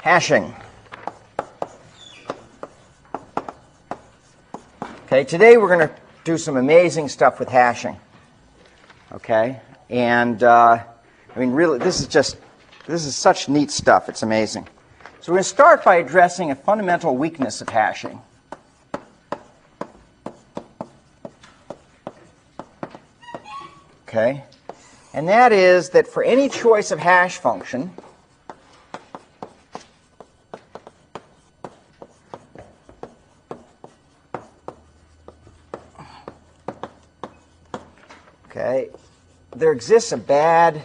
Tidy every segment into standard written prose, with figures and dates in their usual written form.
Hashing. Okay, today we're going to do some amazing stuff with hashing. Okay, and I mean, really, this is such neat stuff. It's amazing. So we're going to start by addressing a fundamental weakness of hashing. Okay, and that is that for any choice of hash function, okay, there exists a bad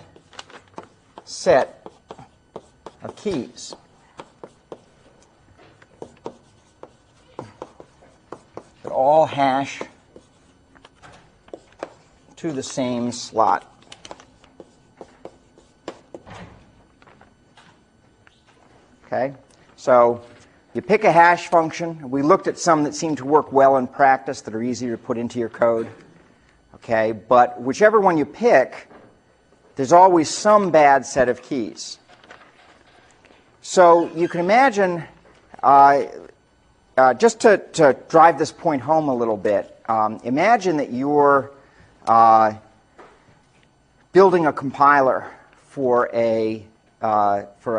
set of keys. That all hash to the same slot. Okay, so you pick a hash function. We looked at some that seem to work well in practice that are easier to put into your code. Okay, but whichever one you pick, there's always some bad set of keys. So you can imagine, just to drive this point home a little bit, imagine that you're building a compiler for a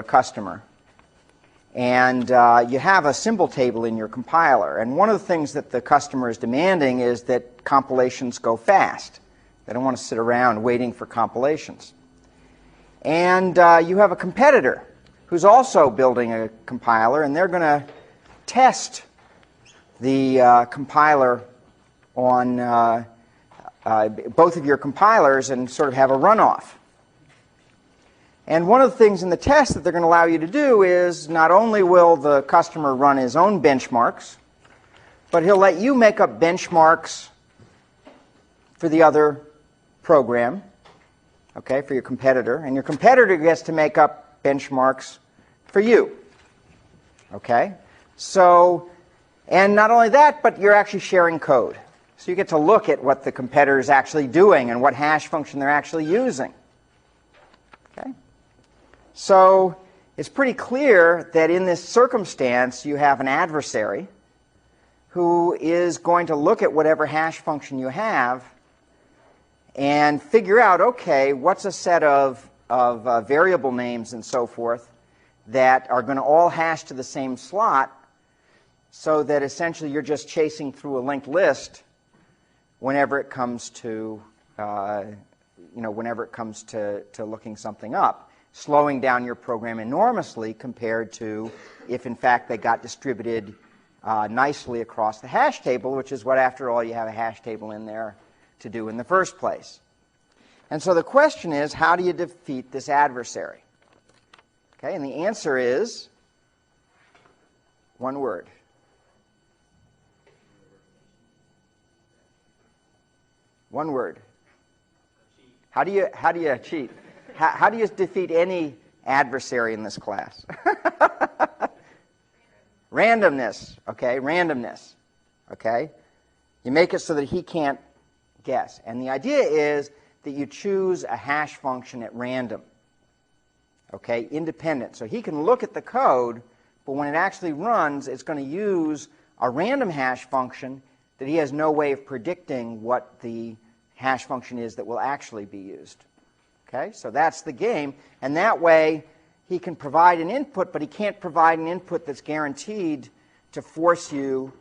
customer, and you have a symbol table in your compiler. And one of the things that the customer is demanding is that compilations go fast. They don't want to sit around waiting for compilations. And you have a competitor who's also building a compiler, and they're going to test the compiler on both of your compilers and sort of have a runoff. And one of the things in the test that they're going to allow you to do is not only will the customer run his own benchmarks, but he'll let you make up benchmarks for the other program, okay, for your competitor. And your competitor gets to make up benchmarks for you. Okay? So, and not only that, but you're actually sharing code. So you get to look at what the competitor is actually doing and what hash function they're actually using. Okay? So it's pretty clear that in this circumstance you have an adversary who is going to look at whatever hash function you have and figure out, okay, what's a set of variable names and so forth that are going to all hash to the same slot, so that essentially you're just chasing through a linked list whenever it comes to looking something up, slowing down your program enormously compared to if in fact they got distributed nicely across the hash table, which is what, after all, you have a hash table in there to do in the first place. And so the question is, how do you defeat this adversary? Okay, and the answer is one word. One word. How do you cheat? How do you defeat any adversary in this class? Randomness. Okay, randomness. Okay, you make it so that he can't guess. And the idea is that you choose a hash function at random. Okay, independent. So he can look at the code, but when it actually runs, it's going to use a random hash function that he has no way of predicting what the hash function is that will actually be used. Okay, so that's the game. And that way, he can provide an input, but he can't provide an input that's guaranteed to force you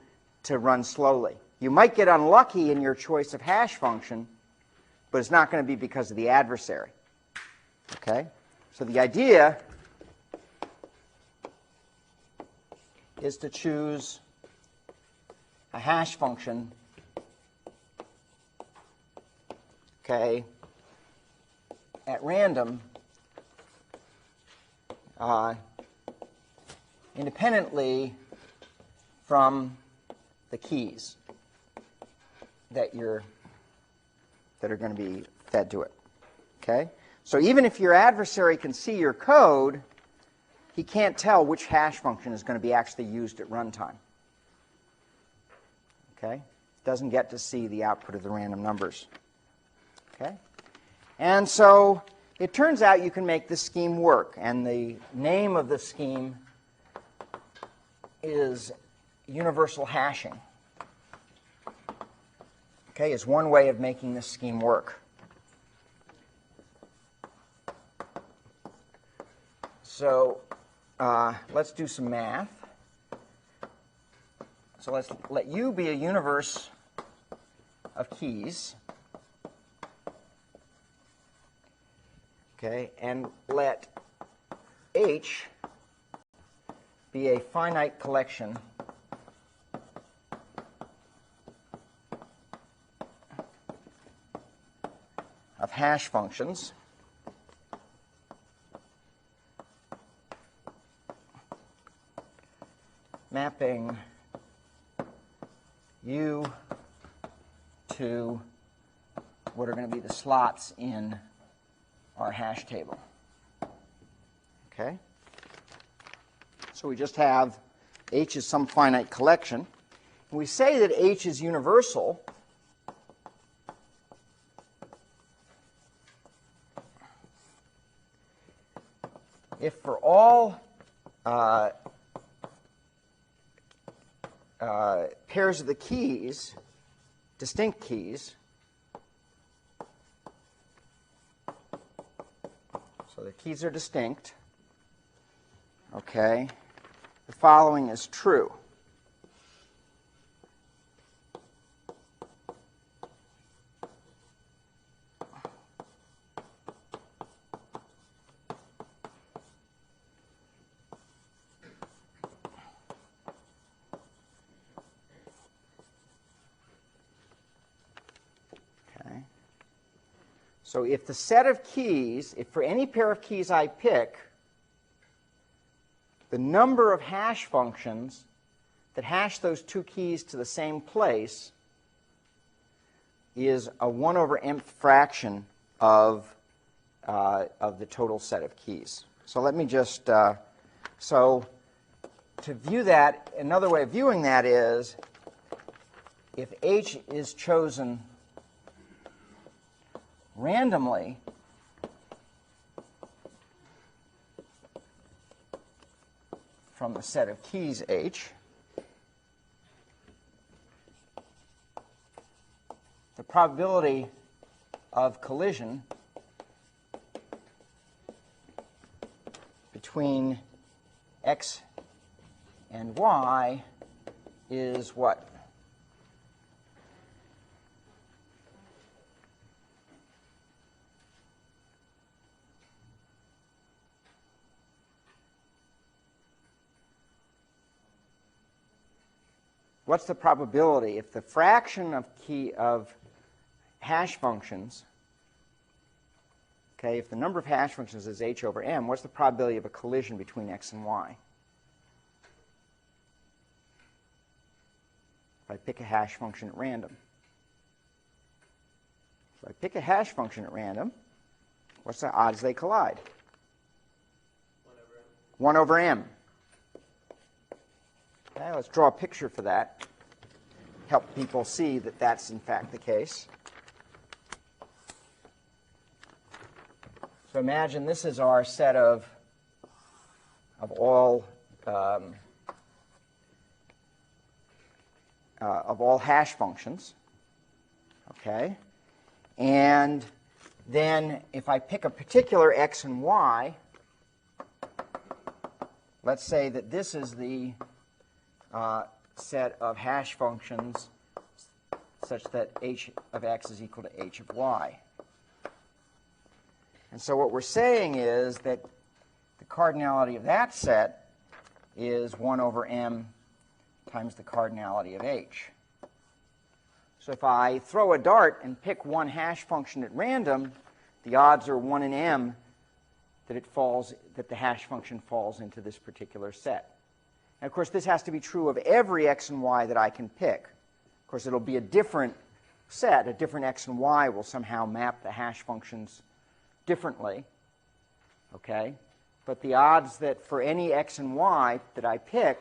to run slowly. You might get unlucky in your choice of hash function, but it's not going to be because of the adversary. Okay? So the idea is to choose a hash function, okay, at random, independently from the keys that are going to be fed to it. Okay? So even if your adversary can see your code, he can't tell which hash function is going to be actually used at runtime. Okay? Doesn't get to see the output of the random numbers. Okay? And so it turns out you can make this scheme work. And the name of the scheme is universal hashing. Okay, is one way of making this scheme work. So let's do some math. So let's let U be a universe of keys. Okay, and let H be a finite collection of hash functions mapping U to what are going to be the slots in our hash table. Okay? So we just have H is some finite collection. And we say that H is universal if for all pairs of the keys, distinct keys, so the keys are distinct, okay, the following is true. So if the set of keys, if for any pair of keys I pick, the number of hash functions that hash those two keys to the same place is a 1 over mth fraction of the total set of keys. So let me just, so to view that, another way of viewing that is if H is chosen randomly from the set of keys H, the probability of collision between X and Y is what? What's the probability if the fraction of hash functions, okay, if the number of hash functions is H over M, what's the probability of a collision between X and Y? If I pick a hash function at random. So I pick a hash function at random, what's the odds they collide? 1 over M. Okay, let's draw a picture for that. Help people see that that's in fact the case. So imagine this is our set of all hash functions. Okay, and then if I pick a particular X and Y, let's say that this is the set of hash functions such that H of X is equal to H of Y. And so what we're saying is that the cardinality of that set is 1 over M times the cardinality of H. So if I throw a dart and pick one hash function at random, the odds are 1 in M that the hash function falls into this particular set. And of course, this has to be true of every X and Y that I can pick. Of course, it'll be a different set. A different X and Y will somehow map the hash functions differently. Okay? But the odds that for any X and Y that I pick,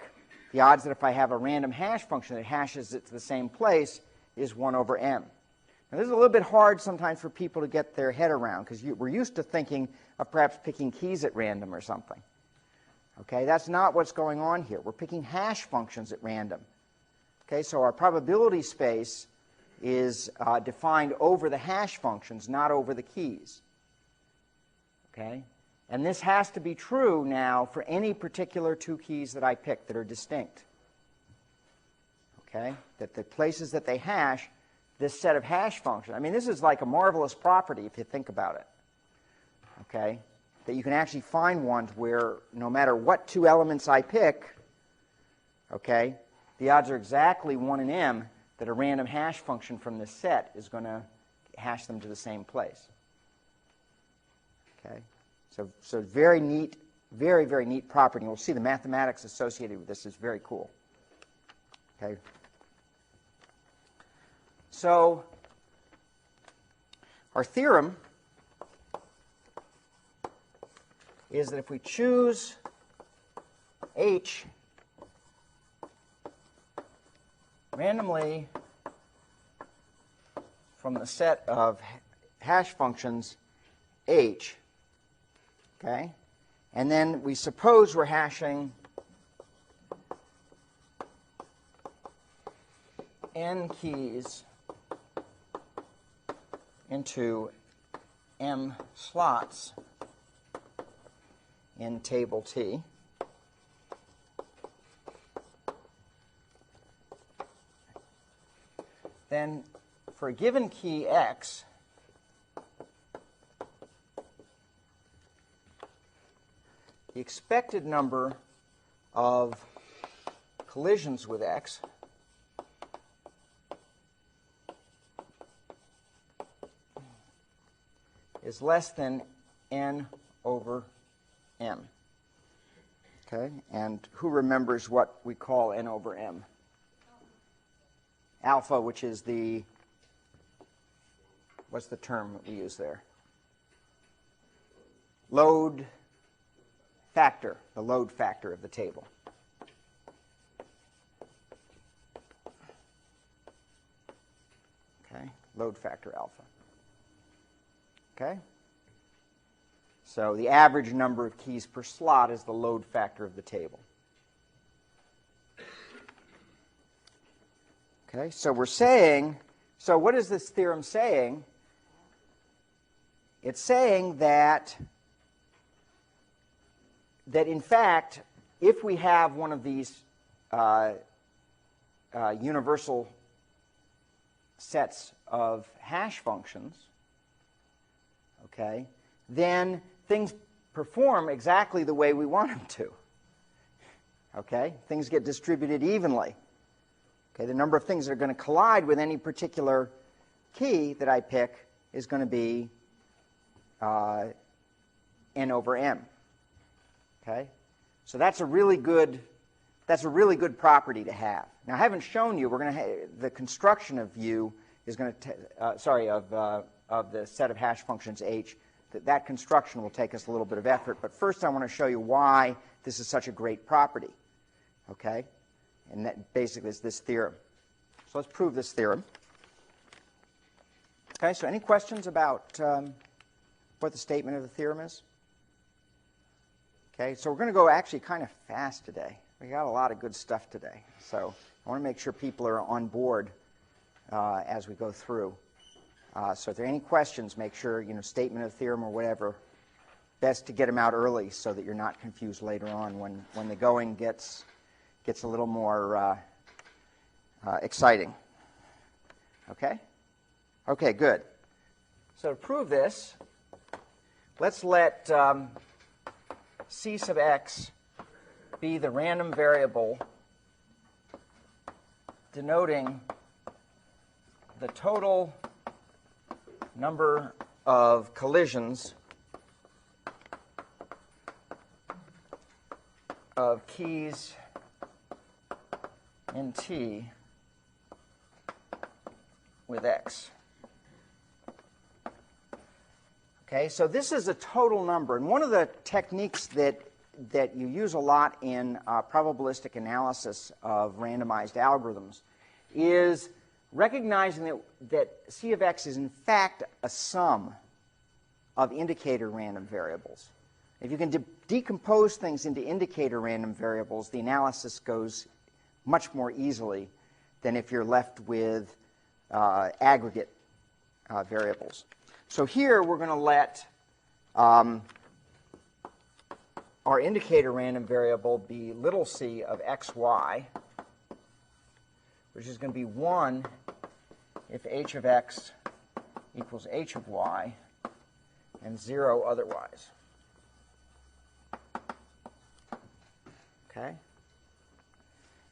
the odds that if I have a random hash function that hashes it to the same place is 1 over M. Now, this is a little bit hard sometimes for people to get their head around because we're used to thinking of perhaps picking keys at random or something. Okay, that's not what's going on here. We're picking hash functions at random. Okay, so our probability space is defined over the hash functions, not over the keys. Okay, and this has to be true now for any particular two keys that I pick that are distinct. Okay, that the places that they hash, this set of hash functions, I mean, this is like a marvelous property if you think about it. Okay, that you can actually find ones where no matter what two elements I pick, okay, the odds are exactly 1 in m that a random hash function from this set is going to hash them to the same place. Okay, so very neat, very, very neat property. And we'll see the mathematics associated with this is very cool. Okay. So our theorem is that if we choose H randomly from the set of hash functions H, okay, and then we suppose we're hashing n keys into m slots in table T. Then for a given key x, the expected number of collisions with x is less than n over m. Okay, and who remembers what we call n over m? Alpha, which is the, what's the term that we use there? Load factor, the load factor of the table. Okay, load factor alpha. Okay? So the average number of keys per slot is the load factor of the table. Okay, so we're saying, so what is this theorem saying? It's saying that in fact, if we have one of these universal sets of hash functions, okay, then things perform exactly the way we want them to. Okay, things get distributed evenly. Okay, the number of things that are going to collide with any particular key that I pick is going to be n over m. Okay, so that's a really good property to have. Now I haven't shown you. We're going to the construction of U is going to of the set of hash functions H. That construction will take us a little bit of effort. But first, I want to show you why this is such a great property. Okay. And that basically is this theorem. So let's prove this theorem. Okay, so any questions about what the statement of the theorem is? Okay, so we're going to go actually kind of fast today. We got a lot of good stuff today. So I want to make sure people are on board as we go through. So if there are any questions, make sure, statement of the theorem or whatever, best to get them out early so that you're not confused later on when the going gets a little more exciting. Okay? Okay, good. So to prove this, let's let c sub x be the random variable denoting the total number of collisions of keys in T with x. Okay, so this is a total number, and one of the techniques that you use a lot in probabilistic analysis of randomized algorithms is recognizing that C of x is in fact a sum of indicator random variables. If you can decompose things into indicator random variables, the analysis goes much more easily than if you're left with aggregate variables. So here we're going to let our indicator random variable be little c of xy, which is going to be 1 if h of x equals h of y, and 0 otherwise. Okay?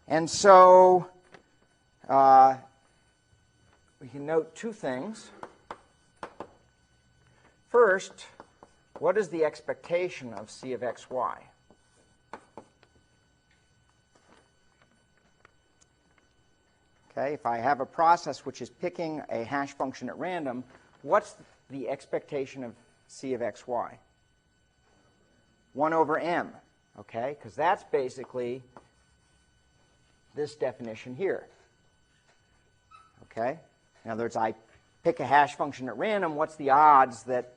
And so we can note two things. First, what is the expectation of c of xy? Okay, if I have a process which is picking a hash function at random, what's the expectation of c of xy? 1 over m, okay, because that's basically this definition here. Okay? In other words, I pick a hash function at random, what's the odds that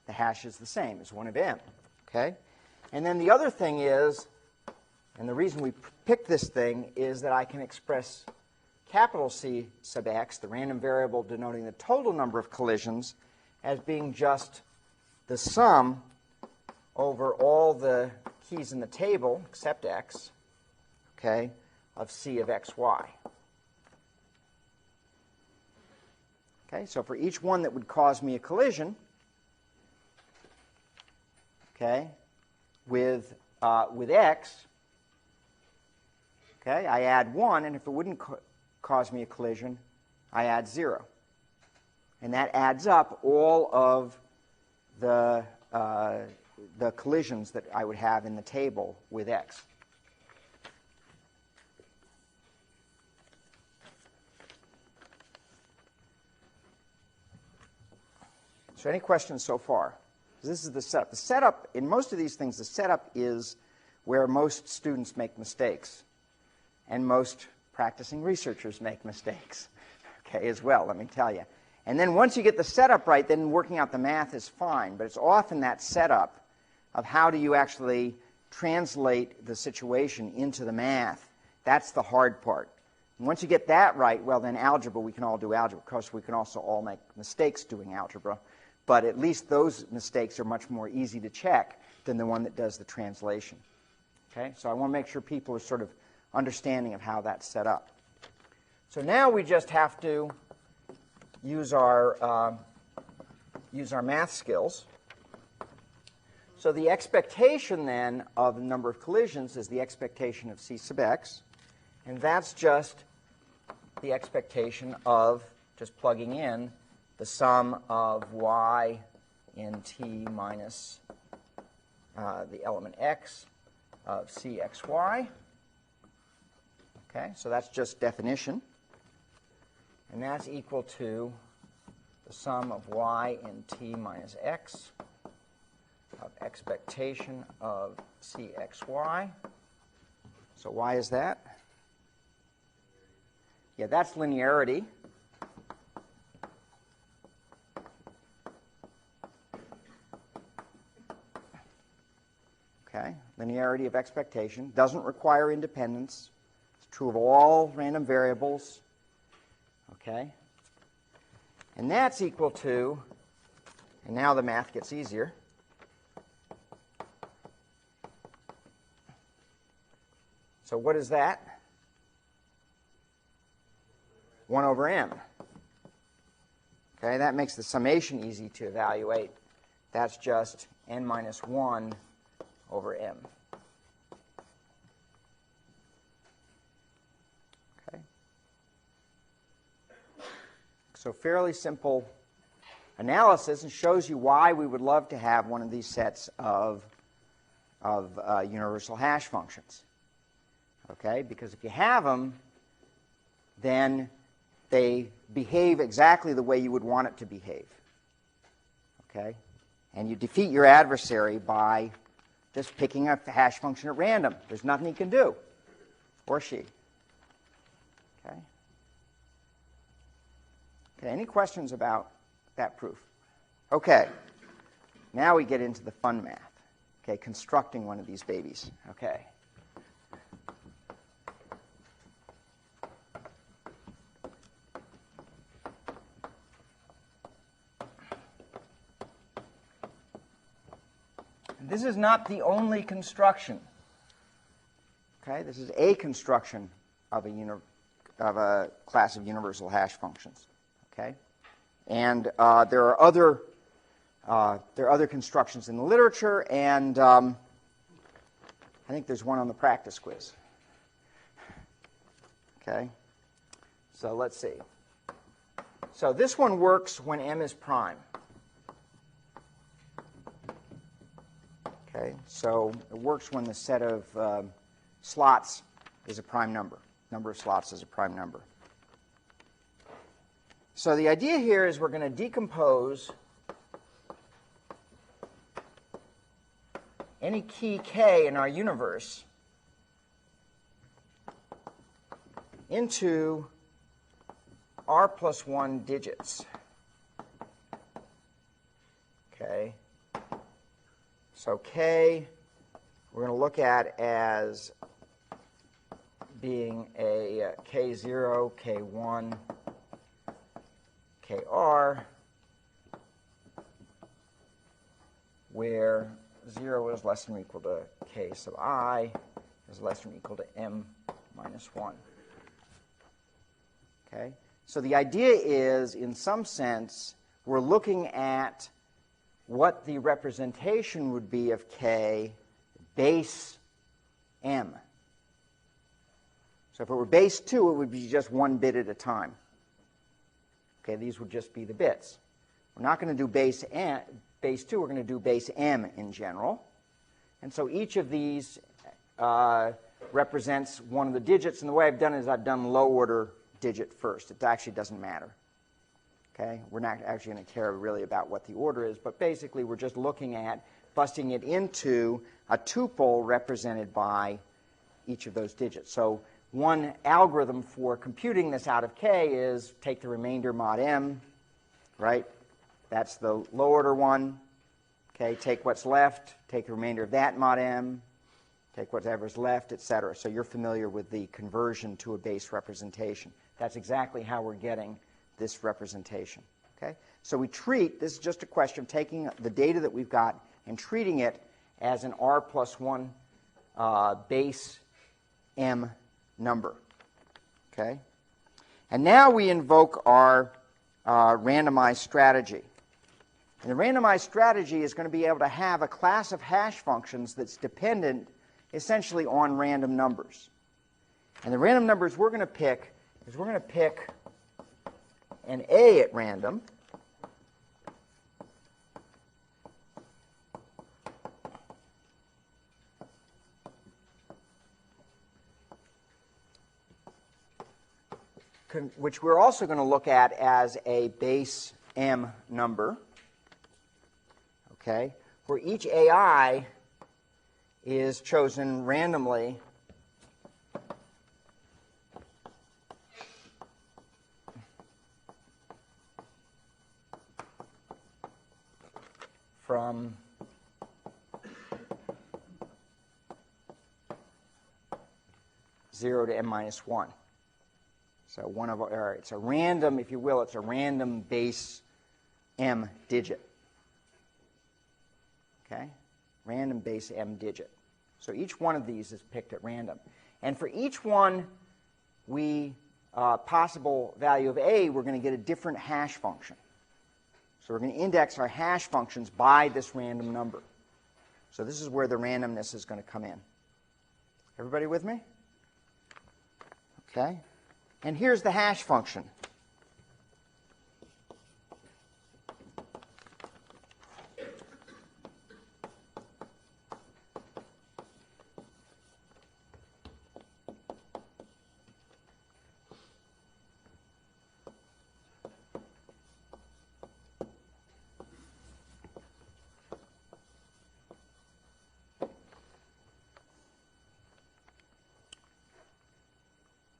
the hash is the same as 1 of m? Okay? And then the other thing is, and the reason we picked this thing is that I can express capital C sub x, the random variable denoting the total number of collisions, as being just the sum over all the keys in the table, except x, okay, of c of xy. Okay, so for each one that would cause me a collision, okay, with x, okay, I add 1, and if it wouldn't cause me a collision, I add 0. And that adds up all of the collisions that I would have in the table with x. So any questions so far? This is the setup. The setup, in most of these things, the setup is where most students make mistakes. And most practicing researchers make mistakes, okay, as well, let me tell you. And then once you get the setup right, then working out the math is fine. But it's often that setup of how do you actually translate the situation into the math. That's the hard part. And once you get that right, well, then algebra, we can all do algebra. Of course, we can also all make mistakes doing algebra. But at least those mistakes are much more easy to check than the one that does the translation. Okay? So I want to make sure people are sort of understanding of how that's set up. So now we just have to use our math skills. So the expectation then of the number of collisions is the expectation of c sub x. And that's just the expectation of just plugging in the sum of y in t minus the element x of cxy. Okay, so that's just definition. And that's equal to the sum of y in t minus x of expectation of cxy. So why is that? Yeah, that's linearity. Okay, linearity of expectation doesn't require independence. It's true of all random variables. Okay, and that's equal to, and now the math gets easier. So what is that? 1 over m. Okay, that makes the summation easy to evaluate. That's just n minus 1 over m. Okay. So fairly simple analysis, and shows you why we would love to have one of these sets of universal hash functions. Okay, because if you have them, then they behave exactly the way you would want it to behave. Okay, and you defeat your adversary by just picking a hash function at random. There's nothing he can do, or she. Okay. Okay, any questions about that proof? Okay, now we get into the fun math. Okay, constructing one of these babies. Okay. This is not the only construction. Okay, this is a construction of a class of universal hash functions. Okay, and there are other constructions in the literature, and I think there's one on the practice quiz. Okay, so let's see. So this one works when m is prime. Okay, so it works when the set of slots is a prime number. Number of slots is a prime number. So the idea here is we're going to decompose any key k in our universe into r plus 1 digits. Okay. So k we're going to look at as being a k0, k1, kr, where 0 is less than or equal to k sub I is less than or equal to m minus 1. Okay? So the idea is, in some sense, we're looking at what the representation would be of k base m. So if it were base 2, it would be just one bit at a time. Okay, these would just be the bits. We're not going to do base 2, we're going to do base m in general. And so each of these represents one of the digits, and the way I've done it is I've done low order digit first. It actually doesn't matter. Okay, we're not actually going to care really about what the order is, but basically we're just looking at busting it into a tuple represented by each of those digits. So one algorithm for computing this out of k is take the remainder mod m, right? That's the low order one. Okay, take what's left, take the remainder of that mod m, take whatever's left, etc. So you're familiar with the conversion to a base representation. That's exactly how we're getting this representation. Okay? So we treat, this is just a question of taking the data that we've got and treating it as an r plus 1 base m number. Okay? And now we invoke our randomized strategy. And the randomized strategy is going to be able to have a class of hash functions that's dependent essentially on random numbers. And the random numbers we're going to pick is we're going to pick an a at random, which we're also going to look at as a base m number, okay, where each ai is chosen randomly from zero to m minus 1. So one of our, it's a random, if you will, it's a random base m digit. Okay? Random base m digit. So each one of these is picked at random. And for each one possible value of a, we're going to get a different hash function. So we're going to index our hash functions by this random number. So this is where the randomness is going to come in. Everybody with me? Okay. And here's the hash function.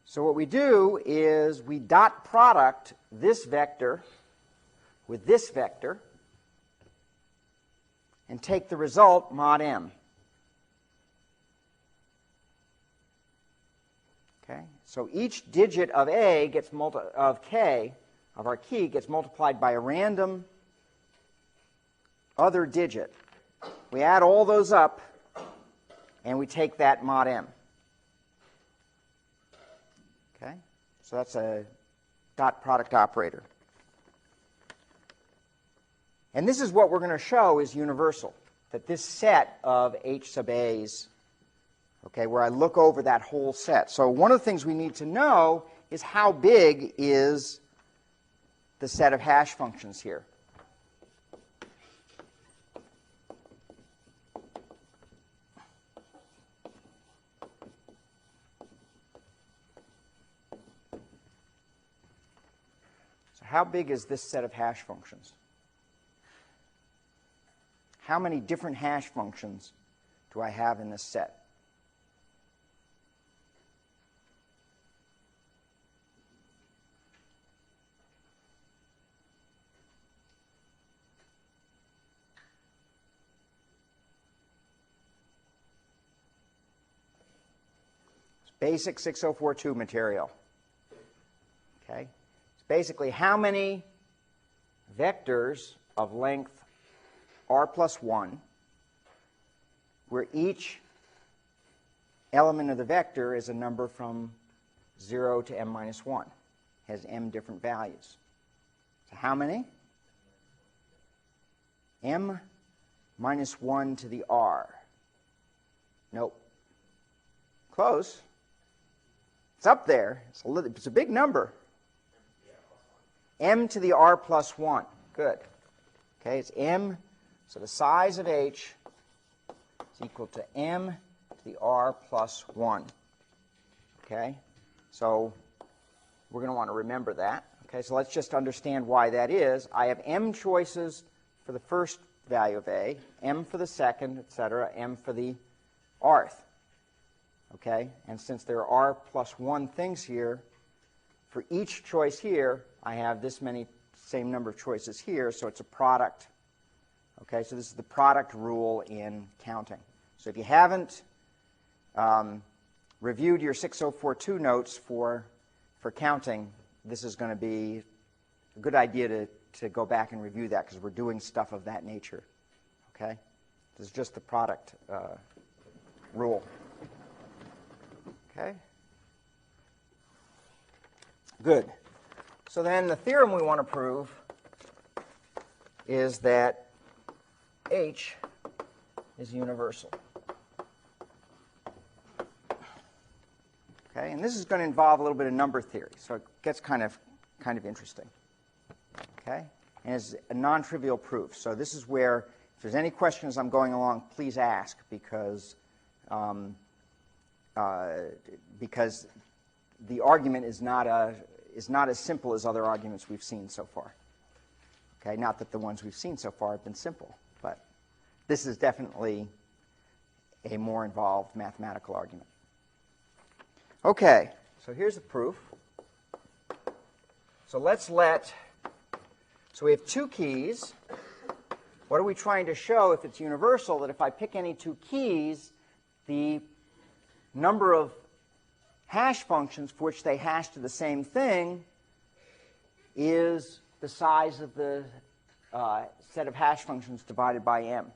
So what we do is we dot product this vector with this vector, and take the result mod m. Okay? So each digit of a gets of k, of our key, gets multiplied by a random other digit. We add all those up, and we take that mod m. Okay? So that's a dot product operator. And this is what we're going to show is universal, that this set of h sub a's, okay, where I look over that whole set. So one of the things we need to know is how big is the set of hash functions here. So how big is this set of hash functions? How many different hash functions do I have in this set? It's basic 6042 material. Okay? It's basically how many vectors of length r plus 1, where each element of the vector is a number from 0 to m minus 1, has m different values. So how many? M minus 1 to the r. Nope. Close. It's up there. It's a big number. M to the r plus 1. Good. Okay, it's m. So the size of h is equal to m to the r plus 1. Okay? So we're going to want to remember that. Okay, so let's just understand why that is. I have m choices for the first value of a, m for the second, etc., m for the rth. Okay? And since there are r plus 1 things here, for each choice here, I have this many, same number of choices here, so it's a product. Okay, so this is the product rule in counting. So if you haven't reviewed your 6042 notes for counting, this is going to be a good idea to go back and review that because we're doing stuff of that nature. Okay, this is just the product rule. Okay, good. So then the theorem we want to prove is that h is universal. Okay, and this is going to involve a little bit of number theory, so it gets kind of interesting. Okay, and it's a non-trivial proof. So this is where, if there's any questions I'm going along, please ask because the argument is not as simple as other arguments we've seen so far. Okay, not that the ones we've seen so far have been simple, but this is definitely a more involved mathematical argument. Okay, so here's the proof. So so we have two keys. What are we trying to show if it's universal? That if I pick any two keys, the number of hash functions for which they hash to the same thing is the size of the set of hash functions divided by m.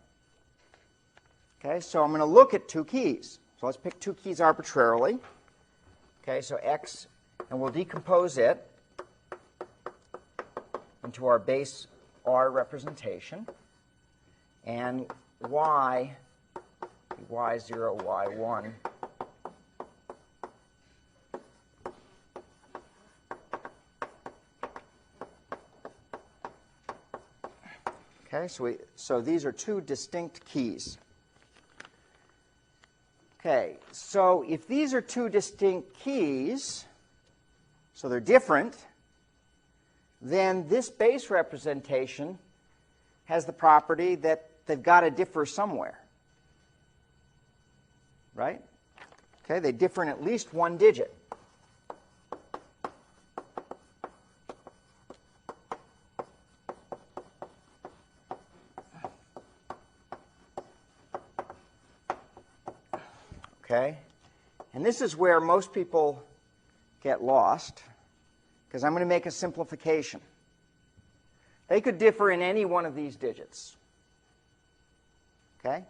Okay, so I'm going to look at two keys. So let's pick two keys arbitrarily. Okay, so x, and we'll decompose it into our base R representation, and y, y0, y1. Okay, so these are two distinct keys. Okay, so if these are two distinct keys, so they're different, then this base representation has the property that they've got to differ somewhere. Right? Okay, they differ in at least one digit. Okay? And this is where most people get lost, because I'm going to make a simplification. They could differ in any one of these digits. Okay?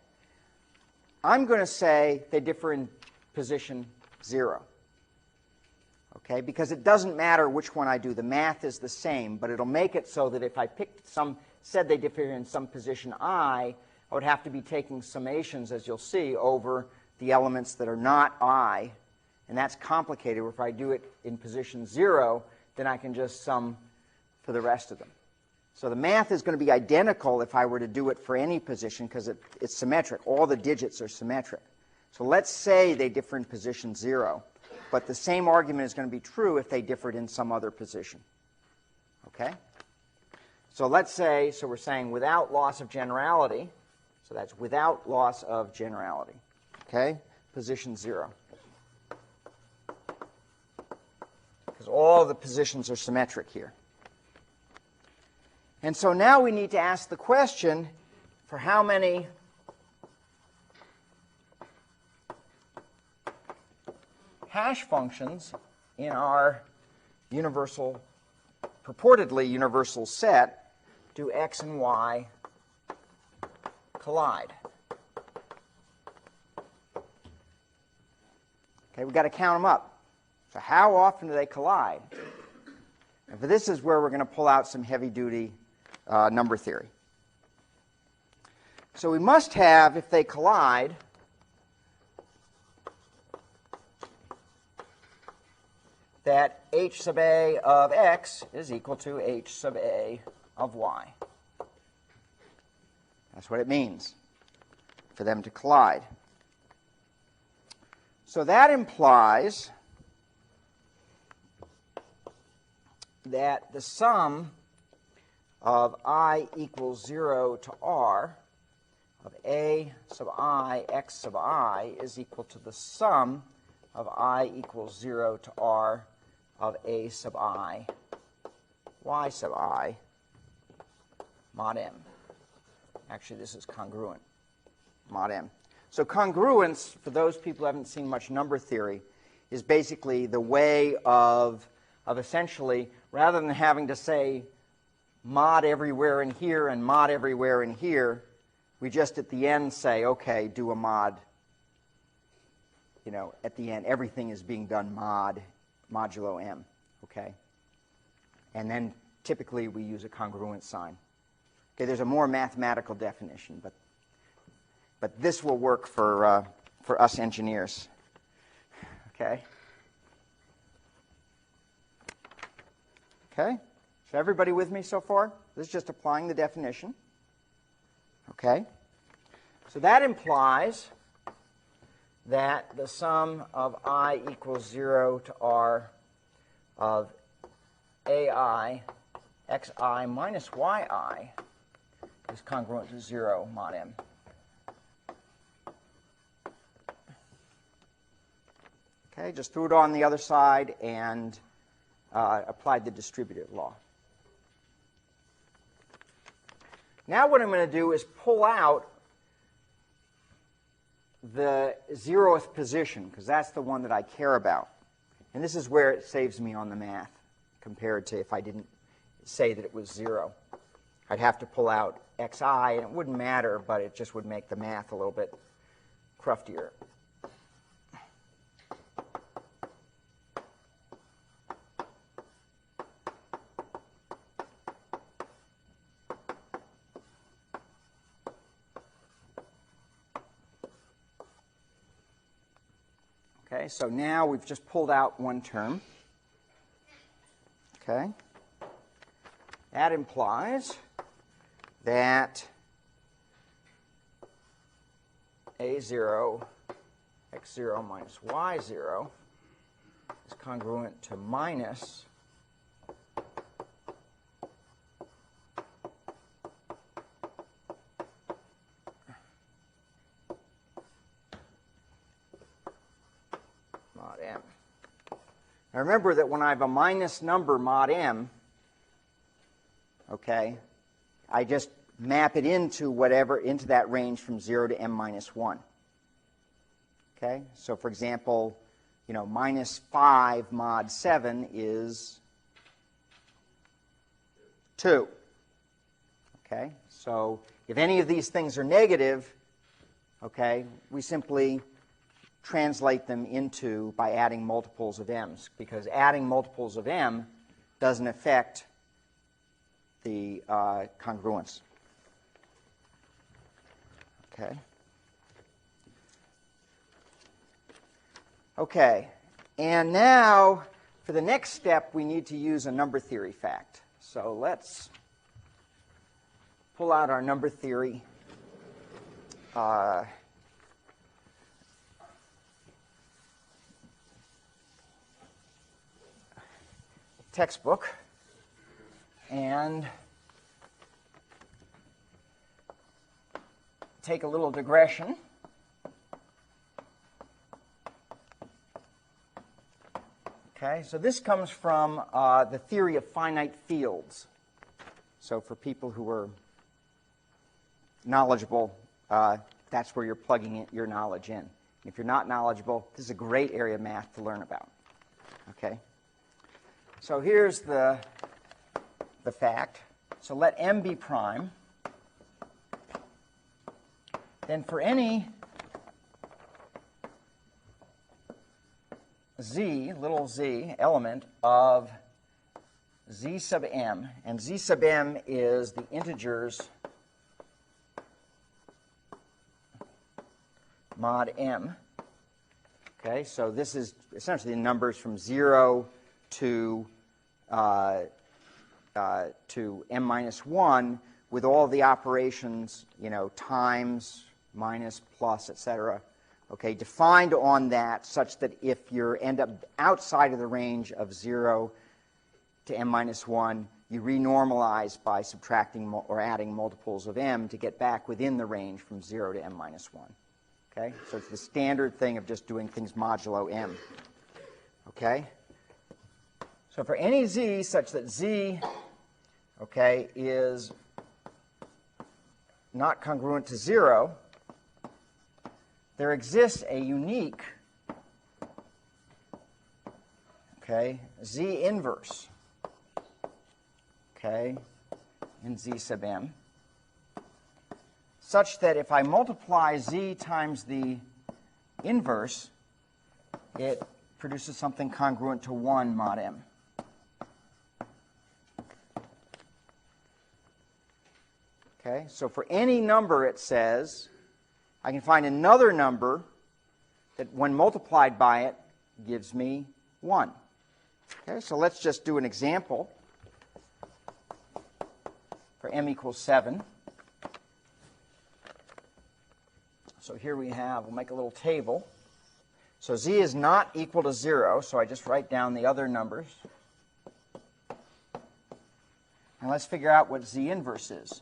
I'm going to say they differ in position 0. Okay? Because it doesn't matter which one I do. The math is the same, but it'll make it so that if I said they differ in some position I would have to be taking summations, as you'll see, over the elements that are not I. And that's complicated. If I do it in position 0, then I can just sum for the rest of them. So the math is going to be identical if I were to do it for any position, because it's symmetric. All the digits are symmetric. So let's say they differ in position 0. But the same argument is going to be true if they differed in some other position. Okay? So let's say, so we're saying without loss of generality. So that's without loss of generality. Okay? Position 0. Because all the positions are symmetric here. And so now we need to ask the question, for how many hash functions in our universal, purportedly universal set do x and y collide? Okay, we've got to count them up. So how often do they collide? And for this is where we're going to pull out some heavy-duty number theory. So we must have, if they collide, that h sub a of x is equal to h sub a of y. That's what it means for them to collide. So that implies that the sum of I equals 0 to r of a sub I x sub I is equal to the sum of I equals 0 to r of a sub I y sub I mod m. Actually, this is congruent, mod m. So congruence, for those people who haven't seen much number theory, is basically the way of essentially, rather than having to say mod everywhere in here and mod everywhere in here, we just at the end say, okay, do a mod. You know, at the end, everything is being done modulo m, okay? And then typically we use a congruent sign. Okay, there's a more mathematical definition, but this will work for us engineers, okay? Okay, so everybody with me so far? This is just applying the definition. Okay, so that implies that the sum of I equals 0 to r of ai xi minus yi is congruent to 0 mod m. Okay, just threw it on the other side and applied the distributive law. Now what I'm going to do is pull out the 0th position, because that's the one that I care about. And this is where it saves me on the math, compared to if I didn't say that it was 0. I'd have to pull out xi, and it wouldn't matter, but it just would make the math a little bit cruftier. Okay, so now we've just pulled out one term. Okay. That implies that a0, x0 minus y0 is congruent to minus mod m. Now remember that when I have a minus number mod m, okay, I just map it into whatever, into that range from 0 to m minus 1. Okay, so for example, minus 5 mod 7 is 2. Okay, so if any of these things are negative, okay, we simply translate them into by adding multiples of m's, because adding multiples of m doesn't affect the congruence. Okay. Okay, and now for the next step, we need to use a number theory fact. So let's pull out our number theory textbook and take a little digression. Okay, so this comes from the theory of finite fields. So for people who are knowledgeable, that's where you're plugging your knowledge in. If you're not knowledgeable, this is a great area of math to learn about. Okay, so here's the fact. So let m be prime. Then for any z, little z, element of z sub m, and z sub m is the integers mod m. Okay, so this is essentially the numbers from 0 to m minus 1 with all the operations, times, minus, plus, etc. Okay, defined on that such that if you end up outside of the range of 0 to m minus 1, you renormalize by subtracting or adding multiples of m to get back within the range from 0 to m minus 1. Okay, so it's the standard thing of just doing things modulo m. Okay, so for any z such that z, okay, is not congruent to 0, there exists a unique, okay, z inverse, okay, in z sub m, such that if I multiply z times the inverse, it produces something congruent to 1 mod m. Okay, so for any number, it says, I can find another number that when multiplied by it gives me 1. Okay, so let's just do an example for m equals 7. So here we have, we'll make a little table. So z is not equal to 0, so I just write down the other numbers. And let's figure out what z inverse is.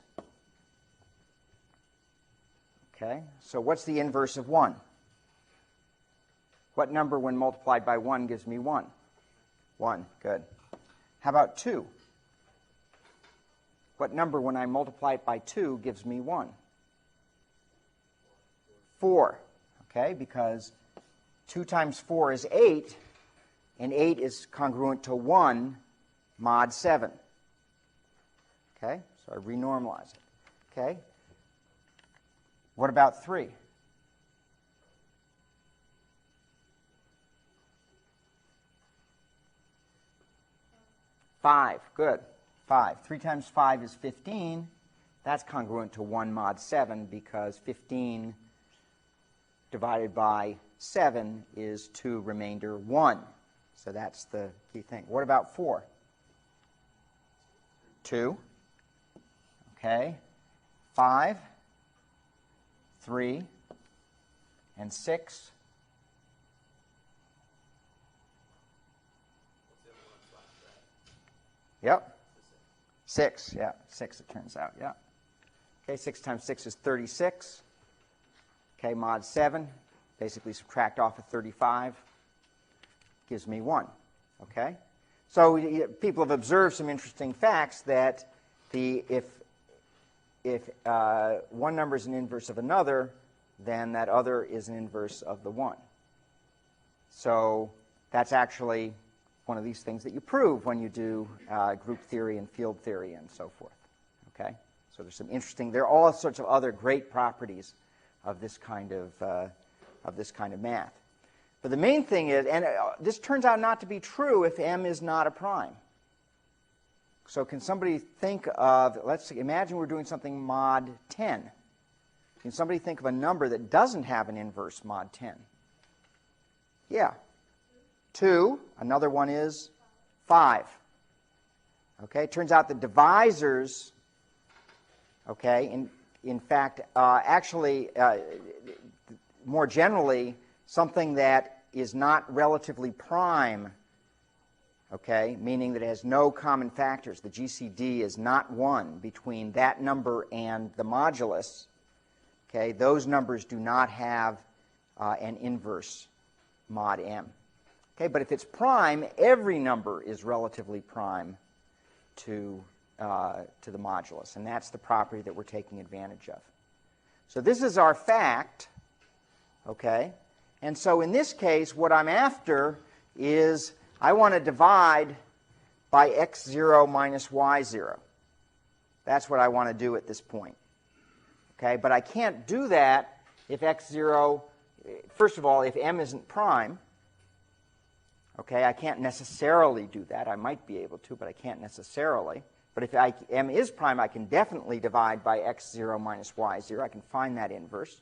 Okay, so what's the inverse of 1? What number when multiplied by 1 gives me 1? 1, good. How about 2? What number when I multiply it by 2 gives me 1? 4, okay, because 2 times 4 is 8, and 8 is congruent to 1 mod 7. Okay, so I renormalize it. Okay. What about 3? Five, good. 5. 3 times 5 is 15. That's congruent to 1 mod 7 because 15 divided by 7 is 2 remainder 1. So that's the key thing. What about 4? 2. Okay. 5. 3, and 6. Yep. 6, yeah. 6 it turns out, yeah. Okay, 6 times 6 is 36. Okay, mod 7, basically subtract off of 35, gives me 1. Okay? So people have observed some interesting facts that if one number is an inverse of another, then that other is an inverse of the one. So that's actually one of these things that you prove when you do group theory and field theory and so forth. Okay? So there's some interesting, there are all sorts of other great properties of this kind of math. But the main thing is, and this turns out not to be true if m is not a prime. So can somebody think of, let's imagine we're doing something mod 10. Can somebody think of a number that doesn't have an inverse mod 10? Yeah. 2. Another one is 5. Okay, it turns out the divisors, okay, in fact, actually, more generally, something that is not relatively prime, okay, meaning that it has no common factors, the GCD is not 1 between that number and the modulus, okay, those numbers do not have an inverse mod m. Okay, but if it's prime, every number is relatively prime to the modulus, and that's the property that we're taking advantage of. So this is our fact, okay? And so in this case, what I'm after is I want to divide by x0 minus y0. That's what I want to do at this point. Okay, but I can't do that if x0, first of all, if m isn't prime. Okay, I can't necessarily do that. I might be able to, but I can't necessarily. But if m is prime, I can definitely divide by x0 minus y0. I can find that inverse.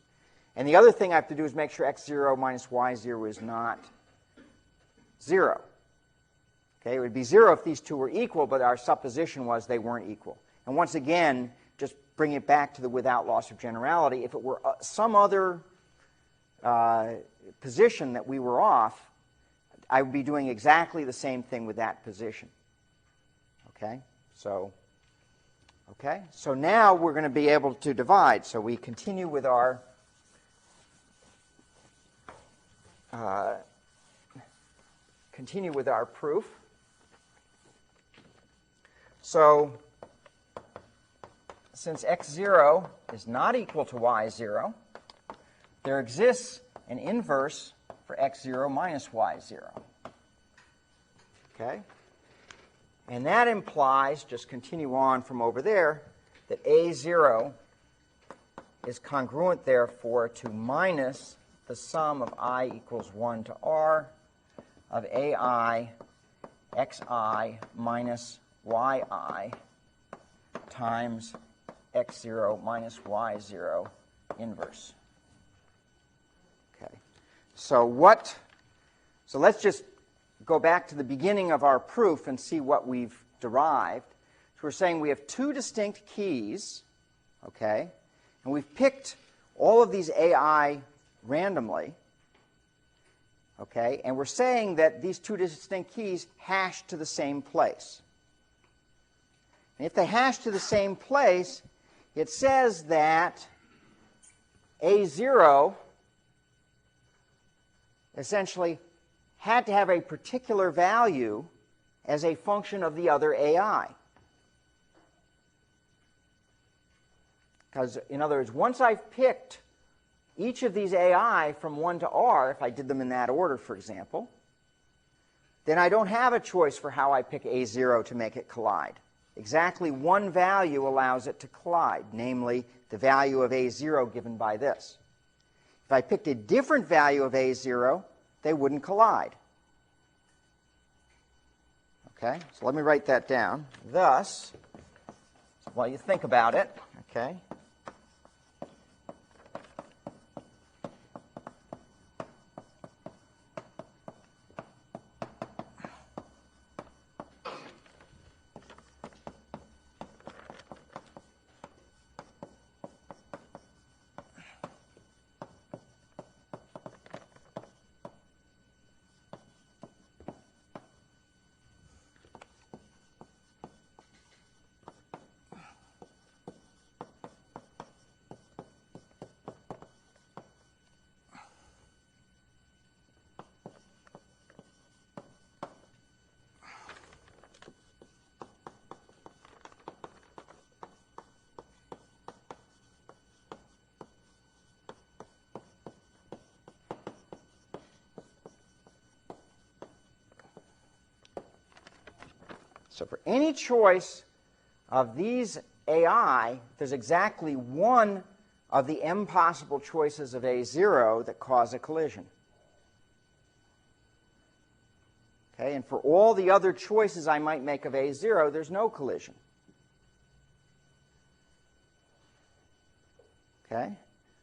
And the other thing I have to do is make sure x0 minus y0 is not 0. Okay, it would be 0 if these two were equal, but our supposition was they weren't equal. And once again, just bring it back to the without loss of generality. If it were some other position that we were off, I would be doing exactly the same thing with that position. Okay, so now we're going to be able to divide. So we continue with our proof. So since x0 is not equal to y0, there exists an inverse for x0 minus y0. Okay? And that implies, just continue on from over there, that a0 is congruent, therefore, to minus the sum of I equals 1 to r of ai xi minus yi times x0 minus y0 inverse. Okay. So let's just go back to the beginning of our proof and see what we've derived. So we're saying we have two distinct keys, okay, and we've picked all of these ai randomly, okay, and we're saying that these two distinct keys hash to the same place. And if they hash to the same place, it says that a0 essentially had to have a particular value as a function of the other ai. Because, in other words, once I've picked each of these ai from 1 to r, if I did them in that order, for example, then I don't have a choice for how I pick a0 to make it collide. Exactly one value allows it to collide, namely the value of a0 given by this. If I picked a different value of a0, they wouldn't collide. Okay, so let me write that down. Thus, while you think about it, okay, So for any choice of these AI, there's exactly one of the m possible choices of A0 that cause a collision. Okay, and for all the other choices I might make of A0, there's no collision. Okay?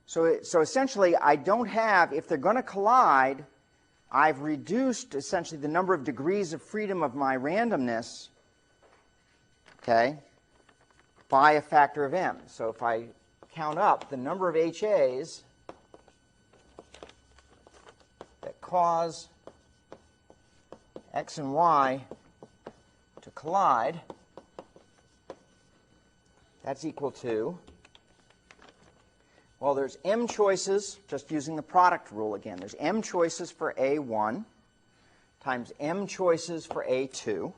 So essentially, I don't have, if they're going to collide, I've reduced essentially the number of degrees of freedom of my randomness, okay, by a factor of m. So if I count up the number of HAs that cause X and Y to collide, that's equal to, well, there's m choices, just using the product rule again. There's m choices for A1 times m choices for A2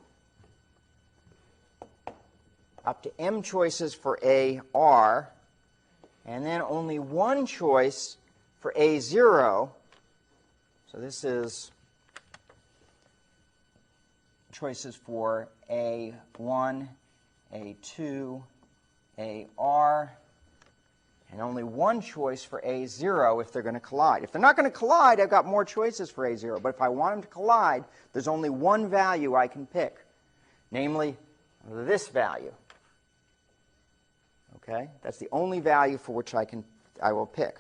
up to m choices for AR, and then only one choice for A0. So this is choices for A1, A2, AR, and only one choice for A0 if they're going to collide. If they're not going to collide, I've got more choices for A0. But if I want them to collide, there's only one value I can pick, namely this value. Okay? That's the only value for which I will pick.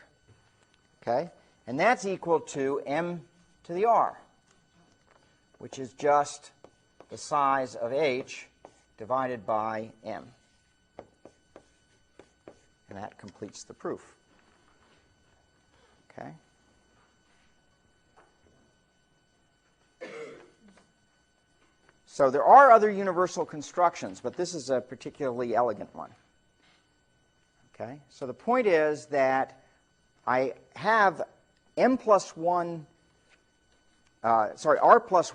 Okay? And that's equal to m to the r, which is just the size of h divided by m. And that completes the proof. Okay? So there are other universal constructions, but this is a particularly elegant one. Okay? So the point is that I have r plus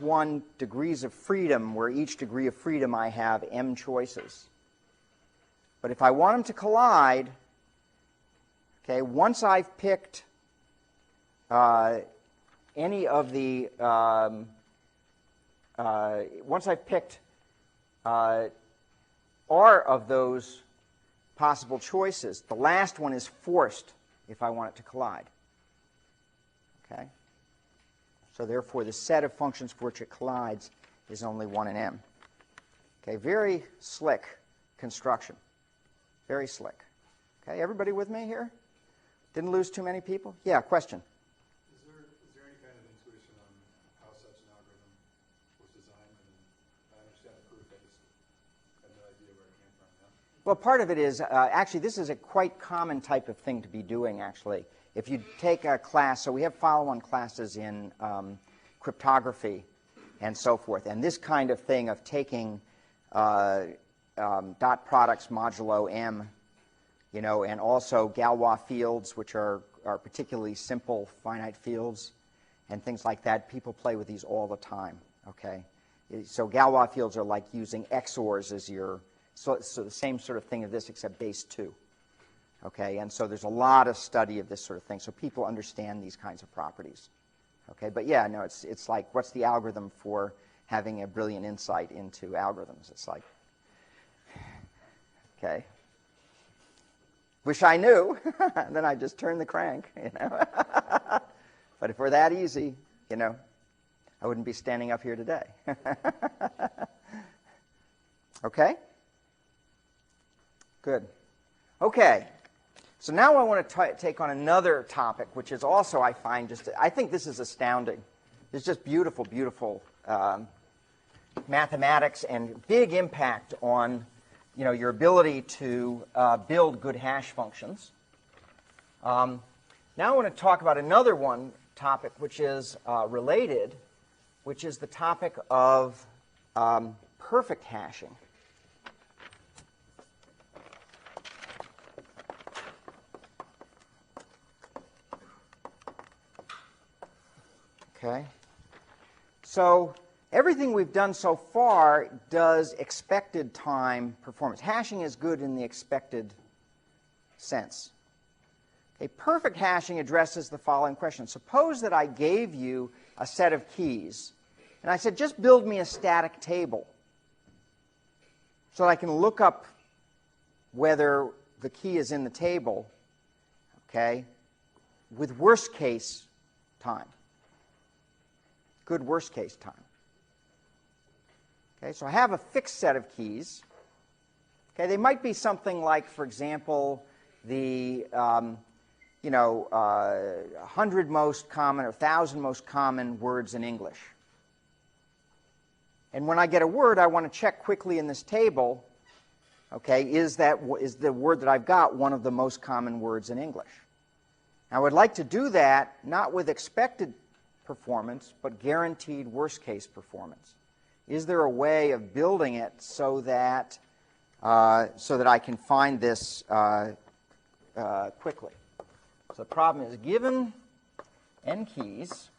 1 degrees of freedom, where each degree of freedom I have m choices. But if I want them to collide, okay, once I've picked any of the, once I've picked r of those possible choices, the last one is forced if I want it to collide. Okay? So therefore, the set of functions for which it collides is only 1 in m. Okay, very slick construction. Very slick. Okay, everybody with me here? Didn't lose too many people? Yeah, question. Is there any kind of intuition on how such an algorithm was designed? I understand the proof, I just had no idea where it came from. Yeah? Well, part of it is, actually, this is a quite common type of thing to be doing, actually. If you take a class, so we have follow-on classes in cryptography and so forth, and this kind of thing of taking dot products modulo m, you know, and also Galois fields, which are particularly simple finite fields, and things like that. People play with these all the time. Okay, so Galois fields are like using XORs as your, so the same sort of thing of this, except base 2. Okay, and so there's a lot of study of this sort of thing, so people understand these kinds of properties. Okay, but yeah, no, it's like, what's the algorithm for having a brilliant insight into algorithms? It's like, okay, wish I knew, then I'd just turn the crank, you know. But if it were that easy, you know, I wouldn't be standing up here today. Okay? Good. Okay. So now I want to take on another topic, which is also, I find, I think this is astounding. It's just beautiful, beautiful mathematics and big impact on, you know, your ability to build good hash functions. Now I want to talk about another topic which is related, which is the topic of perfect hashing. Okay, so everything we've done so far does expected time performance. Hashing is good in the expected sense. Okay, perfect hashing addresses the following question. Suppose that I gave you a set of keys, and I said, just build me a static table. so that I can look up whether the key is in the table, okay, with worst case time. Good worst case time. Okay, so I have a fixed set of keys. Okay, they might be something like, for example, the 100 most common or 1,000 most common words in English. And when I get a word, I want to check quickly in this table, okay, is the word that I've got one of the most common words in English? Now, I would like to do that not with expected performance, but guaranteed worst case performance. Is there a way of building it so that I can find this quickly? So the problem is, given n keys,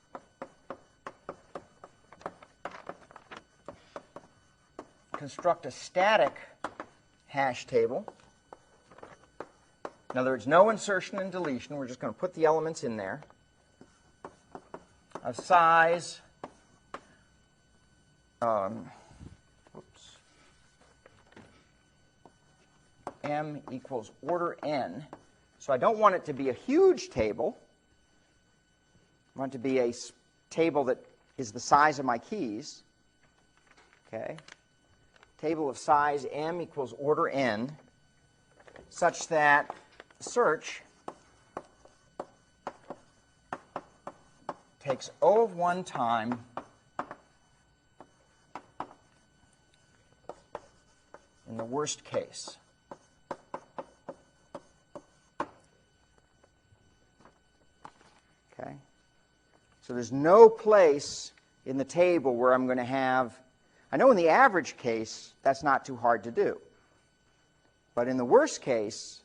construct a static hash table. In other words, no insertion and deletion. We're just going to put the elements in there of size m equals order n. So I don't want it to be a huge table. I want it to be a table that is the size of my keys. Okay. Table of size m equals order n, such that search takes O of 1 time in the worst case. Okay? So there's no place in the table where I'm going to have, I know in the average case that's not too hard to do. But in the worst case,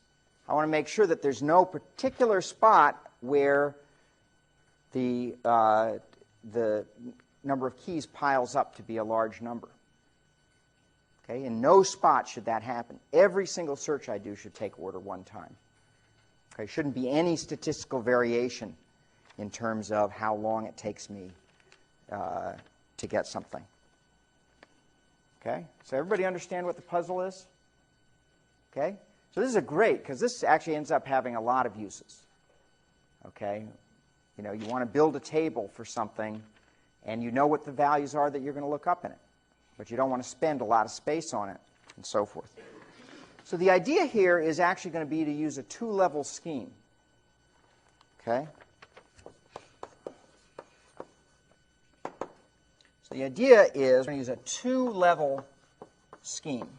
I want to make sure that there's no particular spot where the number of keys piles up to be a large number. Okay? In no spot should that happen. Every single search I do should take order 1 time. Okay? Shouldn't be any statistical variation in terms of how long it takes me to get something. Okay? So everybody understand what the puzzle is? Okay? So this is great, because this actually ends up having a lot of uses. Okay? You know, you want to build a table for something, and you know what the values are that you're going to look up in it. But you don't want to spend a lot of space on it, and so forth. So the idea here is actually going to be to use a 2-level scheme. Okay? So the idea is we're going to use a 2-level scheme.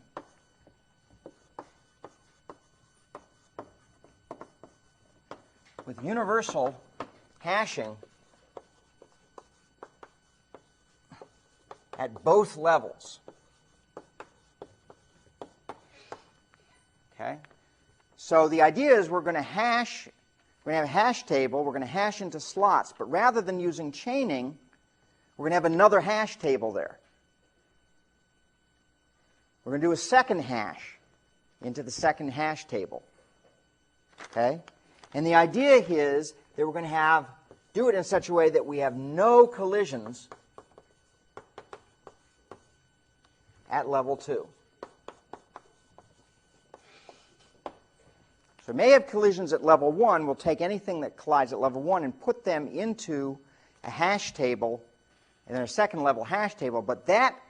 With universal hashing at both levels. Okay? So the idea is we're going to have a hash table, we're going to hash into slots, but rather than using chaining, we're going to have another hash table there. We're going to do a second hash into the second hash table. Okay? And the idea is that we're going to do it in such a way that we have no collisions at level 2. So we may have collisions at level 1. We'll take anything that collides at level 1 and put them into a hash table, and then a second level hash table, but that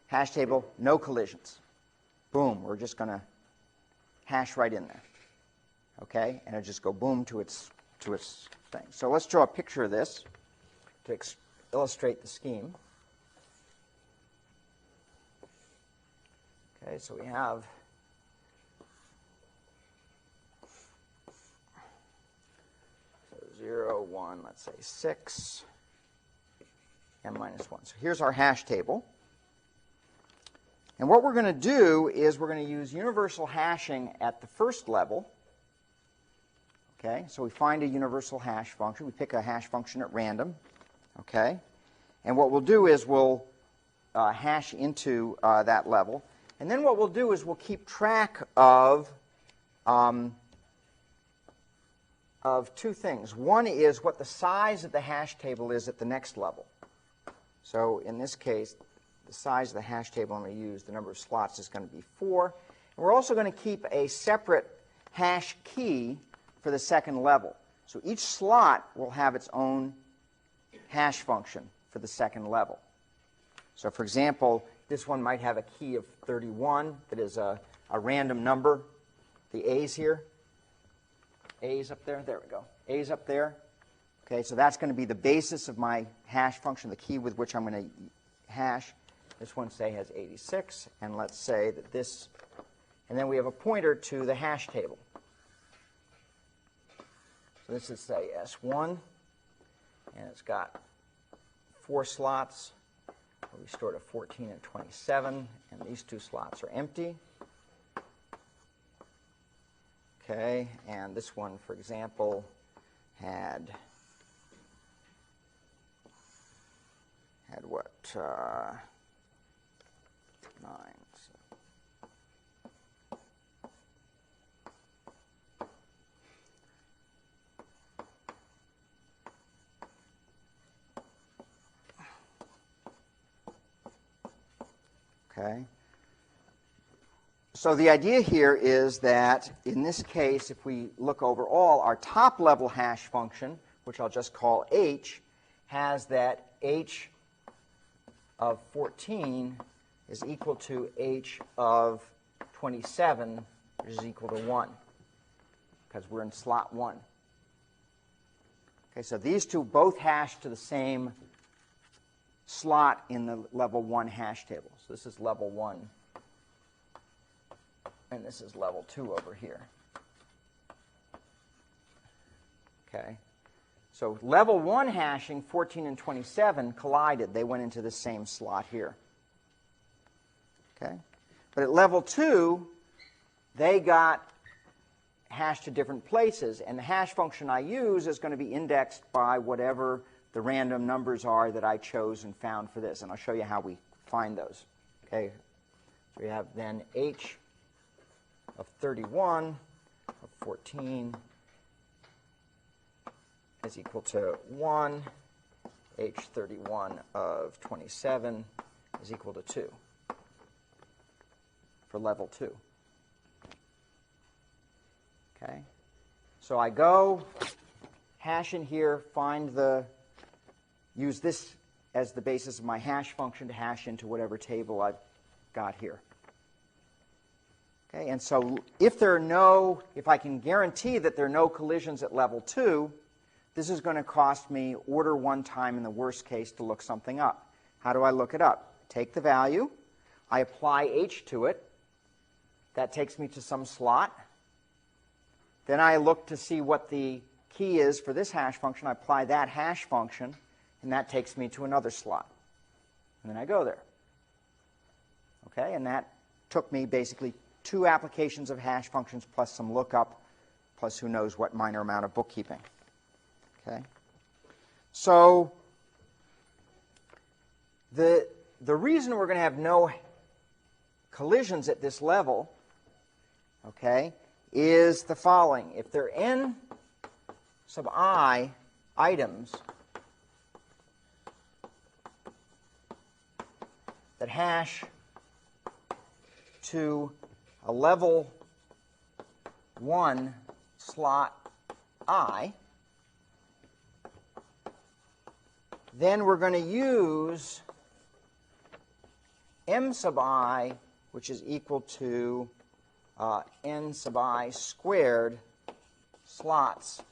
hash table, no collisions. Boom, we're just going to hash right in there. Okay, and it'll just go boom to its thing. So let's draw a picture of this to illustrate the scheme. Okay, so we have so 0, 1, let's say 6, m minus 1. So here's our hash table. And what we're going to do is we're going to use universal hashing at the first level. Okay, so we find a universal hash function. We pick a hash function at random. Okay, and what we'll do is we'll hash into that level. And then what we'll do is we'll keep track of 2 things. One is what the size of the hash table is at the next level. So in this case, the size of the hash table I'm going to use, the number of slots is going to be 4. And we're also going to keep a separate hash key for the second level. So each slot will have its own hash function for the second level. So for example, this one might have a key of 31 that is a random number. The A's here. A's up there. There we go. A's up there. Okay, so that's going to be the basis of my hash function, the key with which I'm going to hash. This one, say, has 86. And let's say that this, and then we have a pointer to the hash table. So this is, say, S1. And it's got 4 slots. We stored a 14 and 27, and these 2 slots are empty. Okay, and this one, for example, had what? 9. Okay. So the idea here is that in this case, if we look overall, our top level hash function, which I'll just call h, has that h of 14 is equal to h of 27, which is equal to 1, because we're in slot 1. Okay, so these two both hash to the same slot in the level 1 hash table. So this is level 1, and this is level 2 over here. Okay. So level 1 hashing, 14 and 27, collided. They went into the same slot here. Okay. But at level 2, they got hashed to different places, and the hash function I use is going to be indexed by whatever the random numbers are that I chose and found for this. And I'll show you how we find those. Okay. So we have then h of 31 of 14 is equal to 1. h31 of 27 is equal to 2 for level 2. Okay. So I go hash in here, use this as the basis of my hash function to hash into whatever table I've got here. Okay, and so if I can guarantee that there are no collisions at level 2, this is going to cost me order 1 time in the worst case to look something up. How do I look it up? Take the value, I apply h to it. That takes me to some slot. Then I look to see what the key is for this hash function. I apply that hash function, and that takes me to another slot. And then I go there. Okay, and that took me basically 2 applications of hash functions plus some lookup plus who knows what minor amount of bookkeeping. Okay. So the reason we're going to have no collisions at this level, okay, is the following. If there are n sub I items that hash to a level 1 slot I, then we're going to use m sub I, which is equal to n sub I squared slots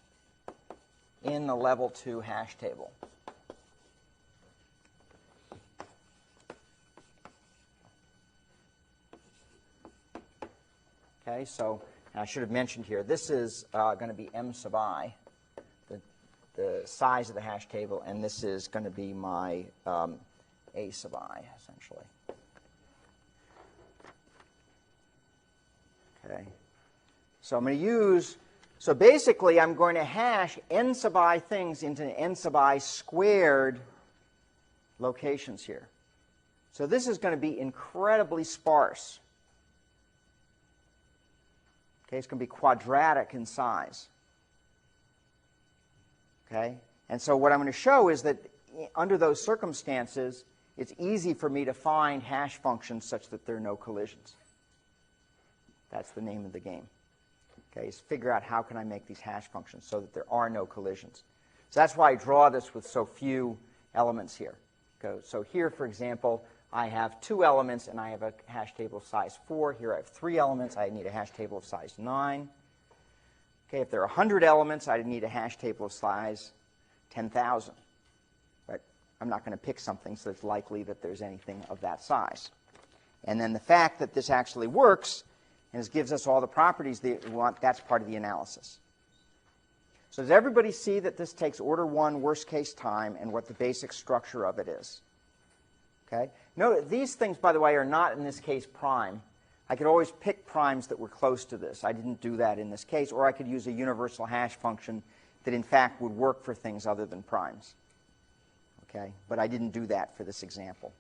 in the level 2 hash table. Okay, so I should have mentioned here, this is going to be m sub I, the size of the hash table, and this is going to be my a sub I, essentially. Okay, so I'm going to use, so basically I'm going to hash n sub I things into n sub I squared locations here. So this is going to be incredibly sparse. Okay, it's going to be quadratic in size. Okay, and so what I'm going to show is that under those circumstances, it's easy for me to find hash functions such that there are no collisions. That's the name of the game. Okay, is figure out how can I make these hash functions so that there are no collisions. So that's why I draw this with so few elements here. So here, for example, I have 2 elements and I have a hash table of size 4. Here I have 3 elements. I need a hash table of size 9. Okay, if there are 100 elements, I need a hash table of size 10,000. But I'm not going to pick something so it's likely that there's anything of that size. And then the fact that this actually works and gives us all the properties that we want, that's part of the analysis. So does everybody see that this takes order 1 worst case time and what the basic structure of it is? Okay? Note, these things, by the way, are not in this case prime. I could always pick primes that were close to this. I didn't do that in this case. Or I could use a universal hash function that, in fact, would work for things other than primes. Okay? But I didn't do that for this example.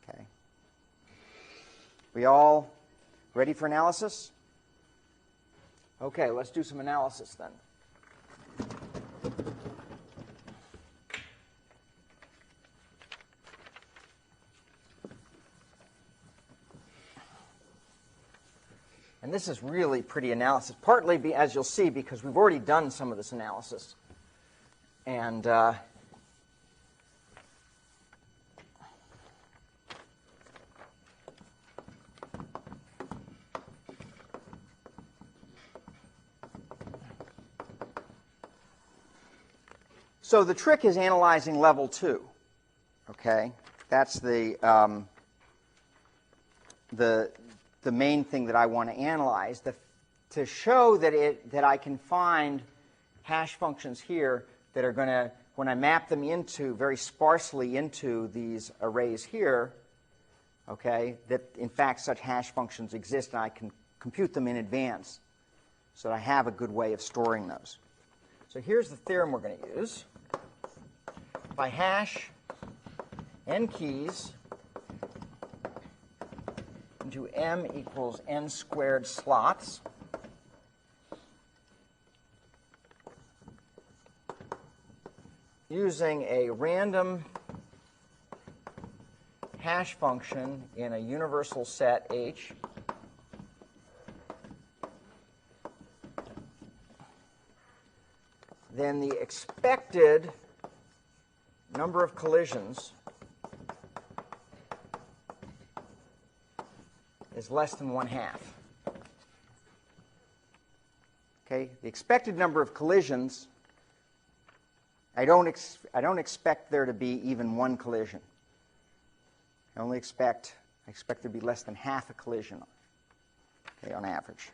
Okay? We all ready for analysis? Okay, let's do some analysis then. And this is really pretty analysis, partly, as you'll see, because we've already done some of this analysis. And so the trick is analyzing level 2. Okay, that's the main thing that I want to analyze. To show that I can find hash functions here that are going to, when I map them into very sparsely into these arrays here, okay, that in fact such hash functions exist and I can compute them in advance so that I have a good way of storing those. So here's the theorem we're going to use. If I hash n keys into m equals n squared slots, using a random hash function in a universal set H, then the expected number of collisions is less than 1/2. Okay, the expected number of collisions, I don't expect there to be even one collision. I expect there to be less than half a collision, okay, on average.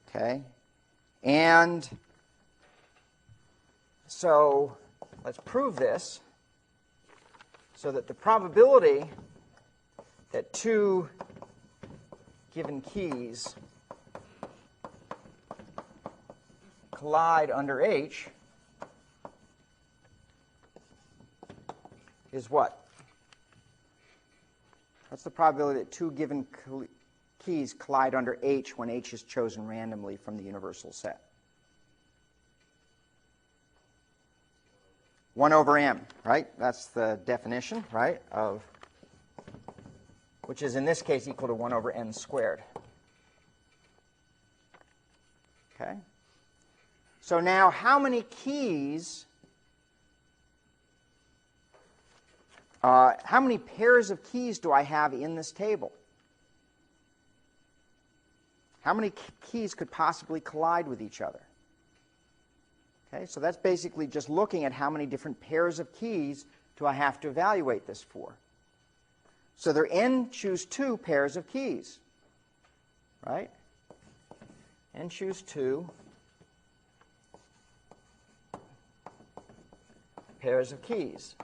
Okay, and so let's prove this so that the probability that 2 given keys collide under H is what? What's the probability that 2 given keys collide under H when H is chosen randomly from the universal set? 1 over m, right? That's the definition, right, of, which is in this case equal to 1 over n squared. Okay? So now how many keys, how many pairs of keys do I have in this table? How many keys could possibly collide with each other? Okay, so that's basically just looking at how many different pairs of keys do I have to evaluate this for. So there are n choose 2 pairs of keys, right? N choose 2 pairs of keys.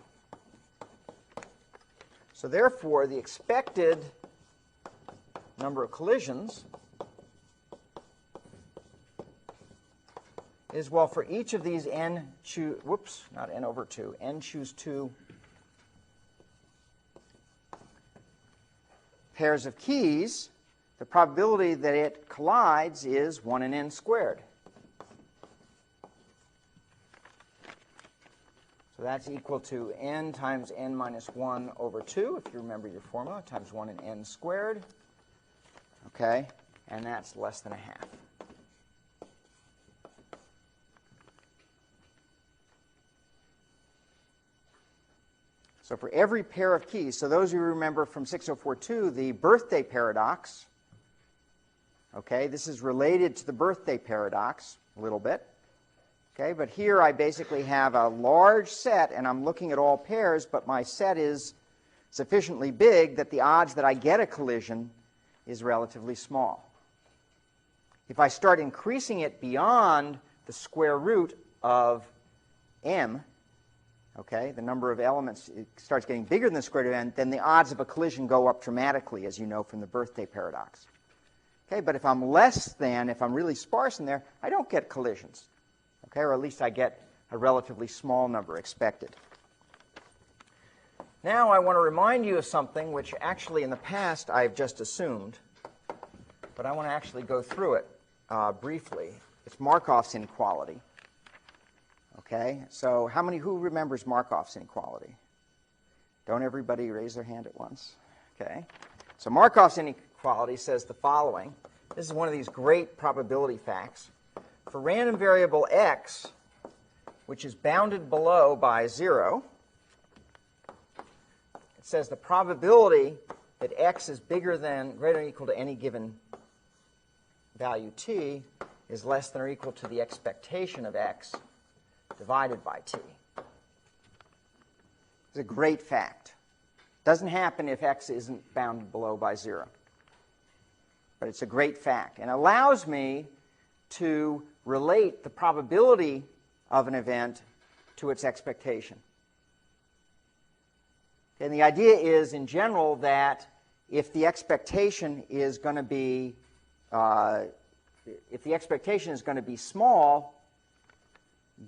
So therefore, the expected number of collisions is, well, for each of these n choose, whoops, not n over 2, n choose 2 pairs of keys, the probability that it collides is 1 in n squared. So that's equal to n times n minus 1 over 2, if you remember your formula, times 1 and n squared. Okay? And that's less than a half. So for every pair of keys, so those of you who remember from 6042, the birthday paradox, okay, this is related to the birthday paradox a little bit. Okay, but here I basically have a large set, and I'm looking at all pairs, but my set is sufficiently big that the odds that I get a collision is relatively small. If I start increasing it beyond the square root of m, okay, the number of elements, it starts getting bigger than the square root of n, then the odds of a collision go up dramatically, as you know from the birthday paradox. Okay, but if I'm less than, if I'm really sparse in there, I don't get collisions. Okay, or at least I get a relatively small number expected. Now I want to remind you of something which actually in the past I've just assumed, but I want to actually go through it briefly. It's Markov's inequality. Okay, so who remembers Markov's inequality? Don't everybody raise their hand at once. Okay, so Markov's inequality says the following. This is one of these great probability facts. For random variable x, which is bounded below by 0, it says the probability that x is greater than or equal to any given value t is less than or equal to the expectation of x divided by t. It's a great fact. Doesn't happen if x isn't bounded below by 0. But it's a great fact. And allows me to relate the probability of an event to its expectation. And the idea is, in general, that if the expectation is going to be small,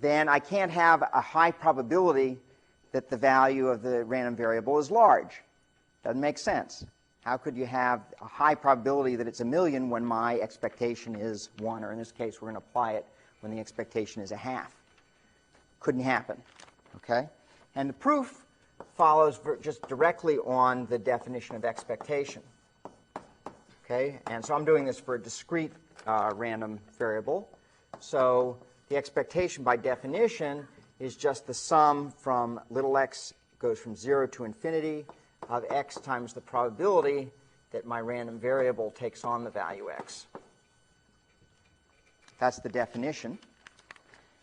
then I can't have a high probability that the value of the random variable is large. Doesn't make sense. How could you have a high probability that it's 1,000,000 when my expectation is 1, or in this case, we're going to apply it when the expectation is 1/2? Couldn't happen. Okay? And the proof follows just directly on the definition of expectation. Okay? And so I'm doing this for a discrete random variable. So the expectation by definition is just the sum from little x goes from 0 to infinity of x times the probability that my random variable takes on the value x. That's the definition.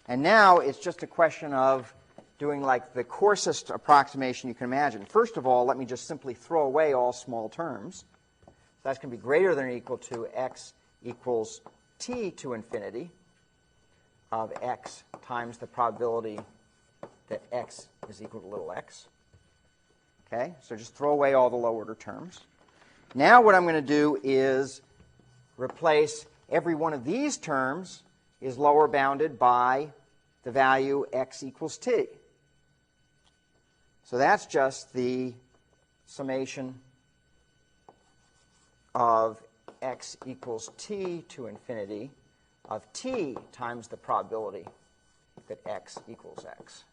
And now it's just a question of doing like the coarsest approximation you can imagine. First of all, let me just simply throw away all small terms. So that's going to be greater than or equal to x equals t to infinity of x times the probability that x is equal to little x. Okay, so just throw away all the low order terms. Now what I'm going to do is replace every one of these terms is lower bounded by the value x equals t. So that's just the summation of x equals t to infinity of t times the probability that x equals x.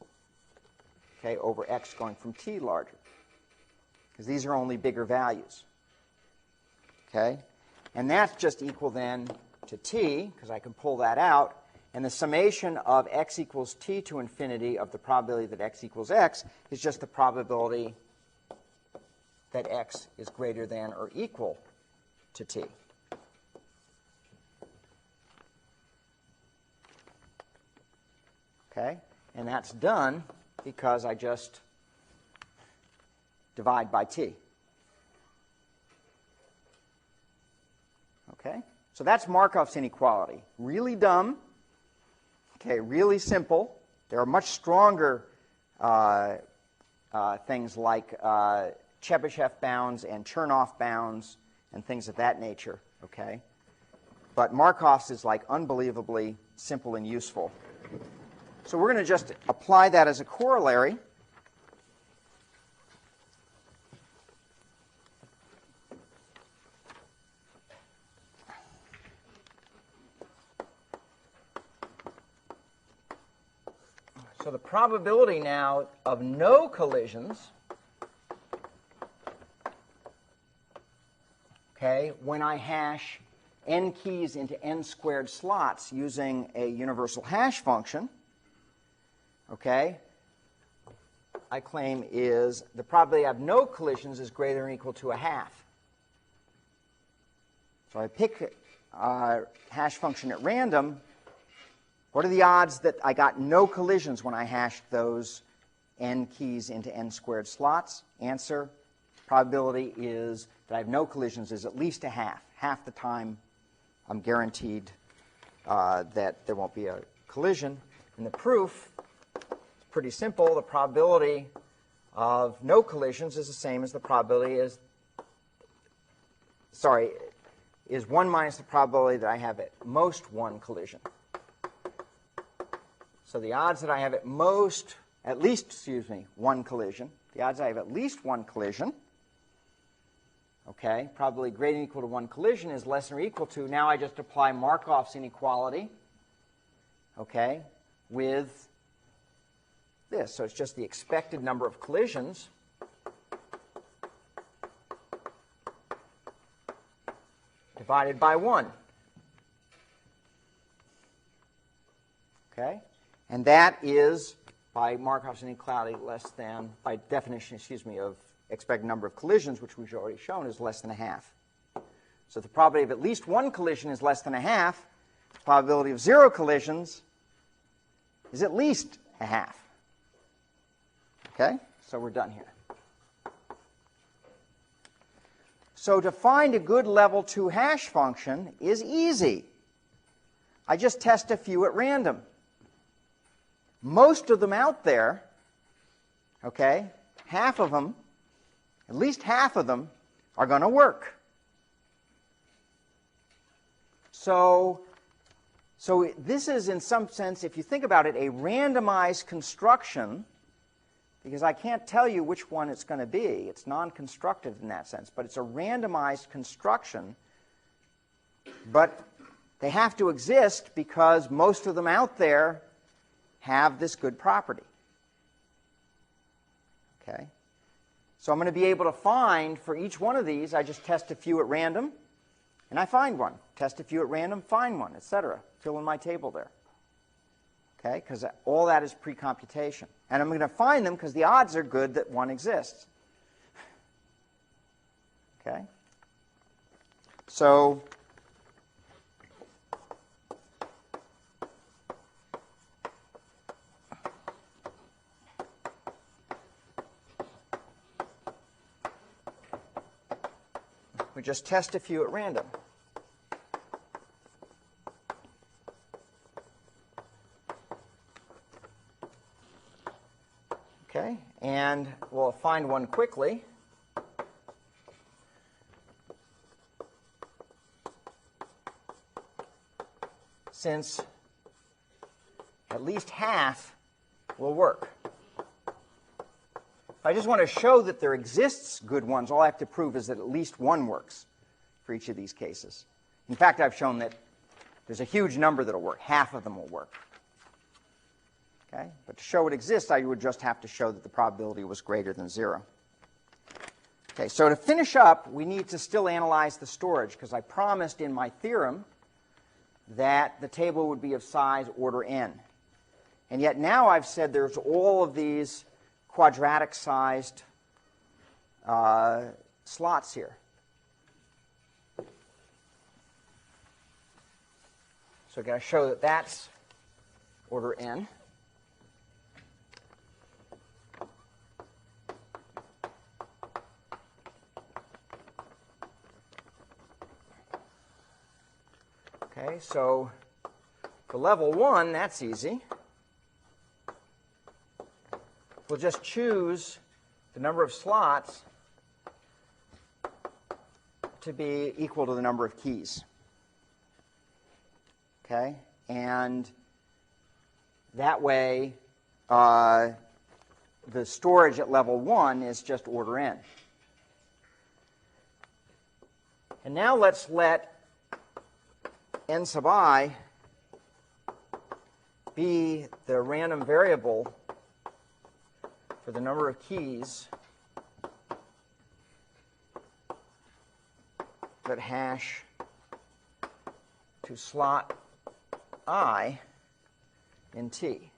Okay, over x going from t larger. Because these are only bigger values. Okay? And that's just equal then to t, because I can pull that out. And the summation of x equals t to infinity of the probability that x equals x is just the probability that x is greater than or equal to t. Okay? And that's done because I just divide by t. Okay? So that's Markov's inequality. Really dumb. Okay, really simple. There are much stronger things like Chebyshev bounds and Chernoff bounds and things of that nature. Okay? But Markov's is like unbelievably simple and useful. So we're going to just apply that as a corollary. So the probability now of no collisions, okay, when I hash n keys into n squared slots using a universal hash function, okay, I claim is the probability of no collisions is greater than or equal to a half. So I pick a hash function at random. What are the odds that I got no collisions when I hashed those n keys into n squared slots? Answer, probability is that I have no collisions is at least a half. Half the time I'm guaranteed that there won't be a collision. And the proof is pretty simple. The probability of no collisions is the same as the probability is 1 minus the probability that I have at most one collision. So the odds that I have at least one collision, the odds I have at least one collision, okay, probably greater than or equal to one collision is less than or equal to, now I just apply Markov's inequality, okay, with this. So it's just the expected number of collisions divided by 1. Okay? And that is, by Markov's inequality, less than, by definition, of expected number of collisions, which we've already shown, is less than a half. So the probability of at least one collision is less than a half. The probability of 0 collisions is at least a half. Okay? So we're done here. So to find a good level 2 hash function is easy. I just test a few at random. Most of them out there, okay, half of them, at least half of them, are going to work. So this is, in some sense, if you think about it, a randomized construction, because I can't tell you which one it's going to be. It's non-constructive in that sense, but it's a randomized construction. But they have to exist because most of them out there have this good property. Okay? So I'm going to be able to find, for each one of these, I just test a few at random, and I find one. Test a few at random, find one, etc. Fill in my table there. Okay? Because all that is pre-computation. And I'm going to find them because the odds are good that one exists. Okay? So we just test a few at random. Okay, and we'll find one quickly. Since at least half will work. If I just want to show that there exists good ones, all I have to prove is that at least one works for each of these cases. In fact, I've shown that there's a huge number that will work. Half of them will work. Okay? But to show it exists, I would just have to show that the probability was greater than 0. Okay, so to finish up, we need to still analyze the storage, because I promised in my theorem that the table would be of size order n. And yet now I've said there's all of these quadratic-sized slots here. So I've got to show that that's order n. Okay, so for level 1, that's easy. We'll just choose the number of slots to be equal to the number of keys. Okay, and that way the storage at level 1 is just order n. And now let's let n sub I be the random variable for the number of keys that hash to slot I in T.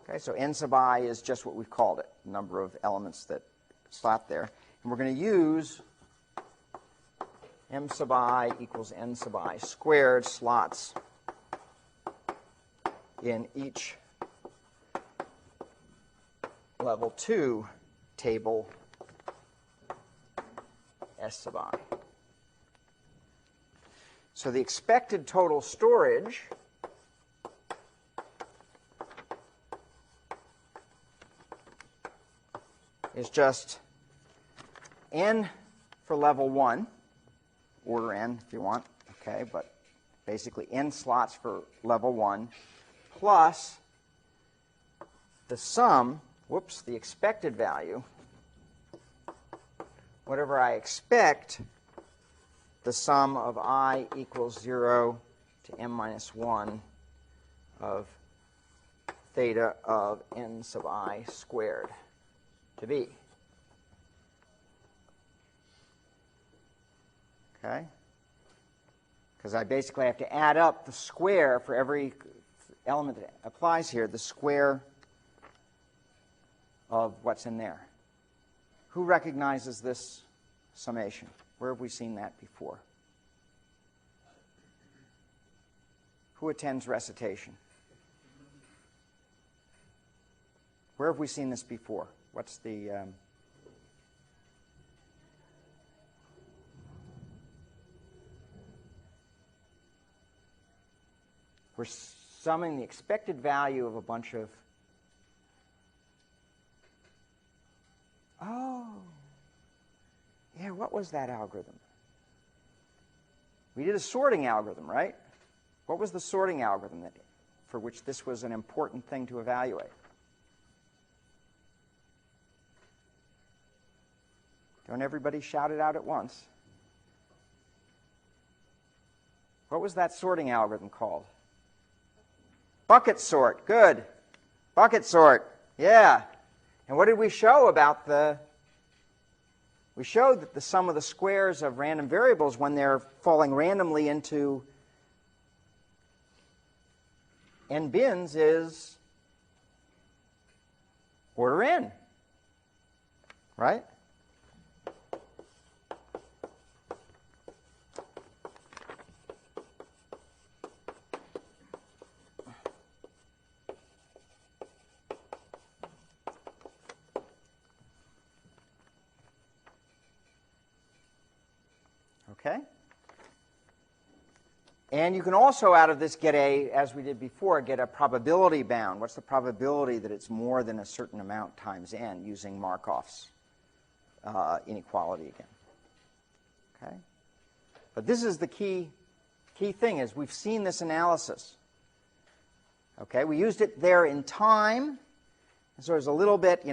Okay, so n sub I is just what we've called it, the number of elements that slot there. And we're going to use m sub I equals n sub I squared slots in each level 2 table S sub I. So the expected total storage is just n for level 1, order n if you want, okay, but basically n slots for level 1, plus the sum, the expected value, whatever I expect the sum of I equals 0 to m minus 1 of theta of n sub I squared to be. Okay? Because I basically have to add up the square for every element that applies here, the square of what's in there. Who recognizes this summation? Where have we seen that before? Who attends recitation? Where have we seen this before? What's the... We're summing the expected value of a bunch of... Oh, yeah, what was that algorithm? We did a sorting algorithm, right? What was the sorting algorithm for which this was an important thing to evaluate? Don't everybody shout it out at once. What was that sorting algorithm called? Bucket sort. Good. Bucket sort. Yeah. And what did we show about the... We showed that the sum of the squares of random variables when they're falling randomly into n bins is order n. Right? Okay? And you can also, out of this, get a, as we did before, get a probability bound. What's the probability that it's more than a certain amount times n using Markov's inequality again? Okay? But this is the key thing, is we've seen this analysis. Okay? We used it there in time, and so there's a little bit,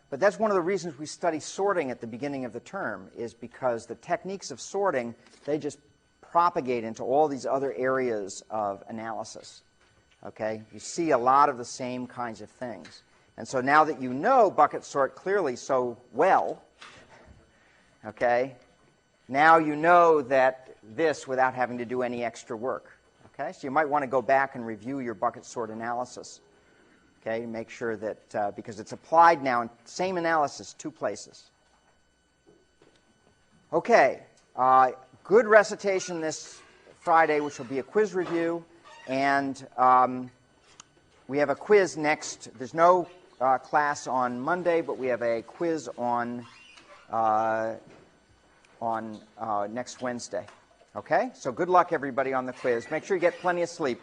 but that's one of the reasons we study sorting at the beginning of the term, is because the techniques of sorting, they just propagate into all these other areas of analysis. Okay? You see a lot of the same kinds of things. And so now that you know bucket sort clearly so well, okay, now you know that this without having to do any extra work. Okay? So you might want to go back and review your bucket sort analysis. Okay, make sure that, because it's applied now in same analysis, 2 places. Okay, good recitation this Friday, which will be a quiz review, and we have a quiz next. There's no class on Monday, but we have a quiz on next Wednesday. Okay, so good luck everybody on the quiz. Make sure you get plenty of sleep.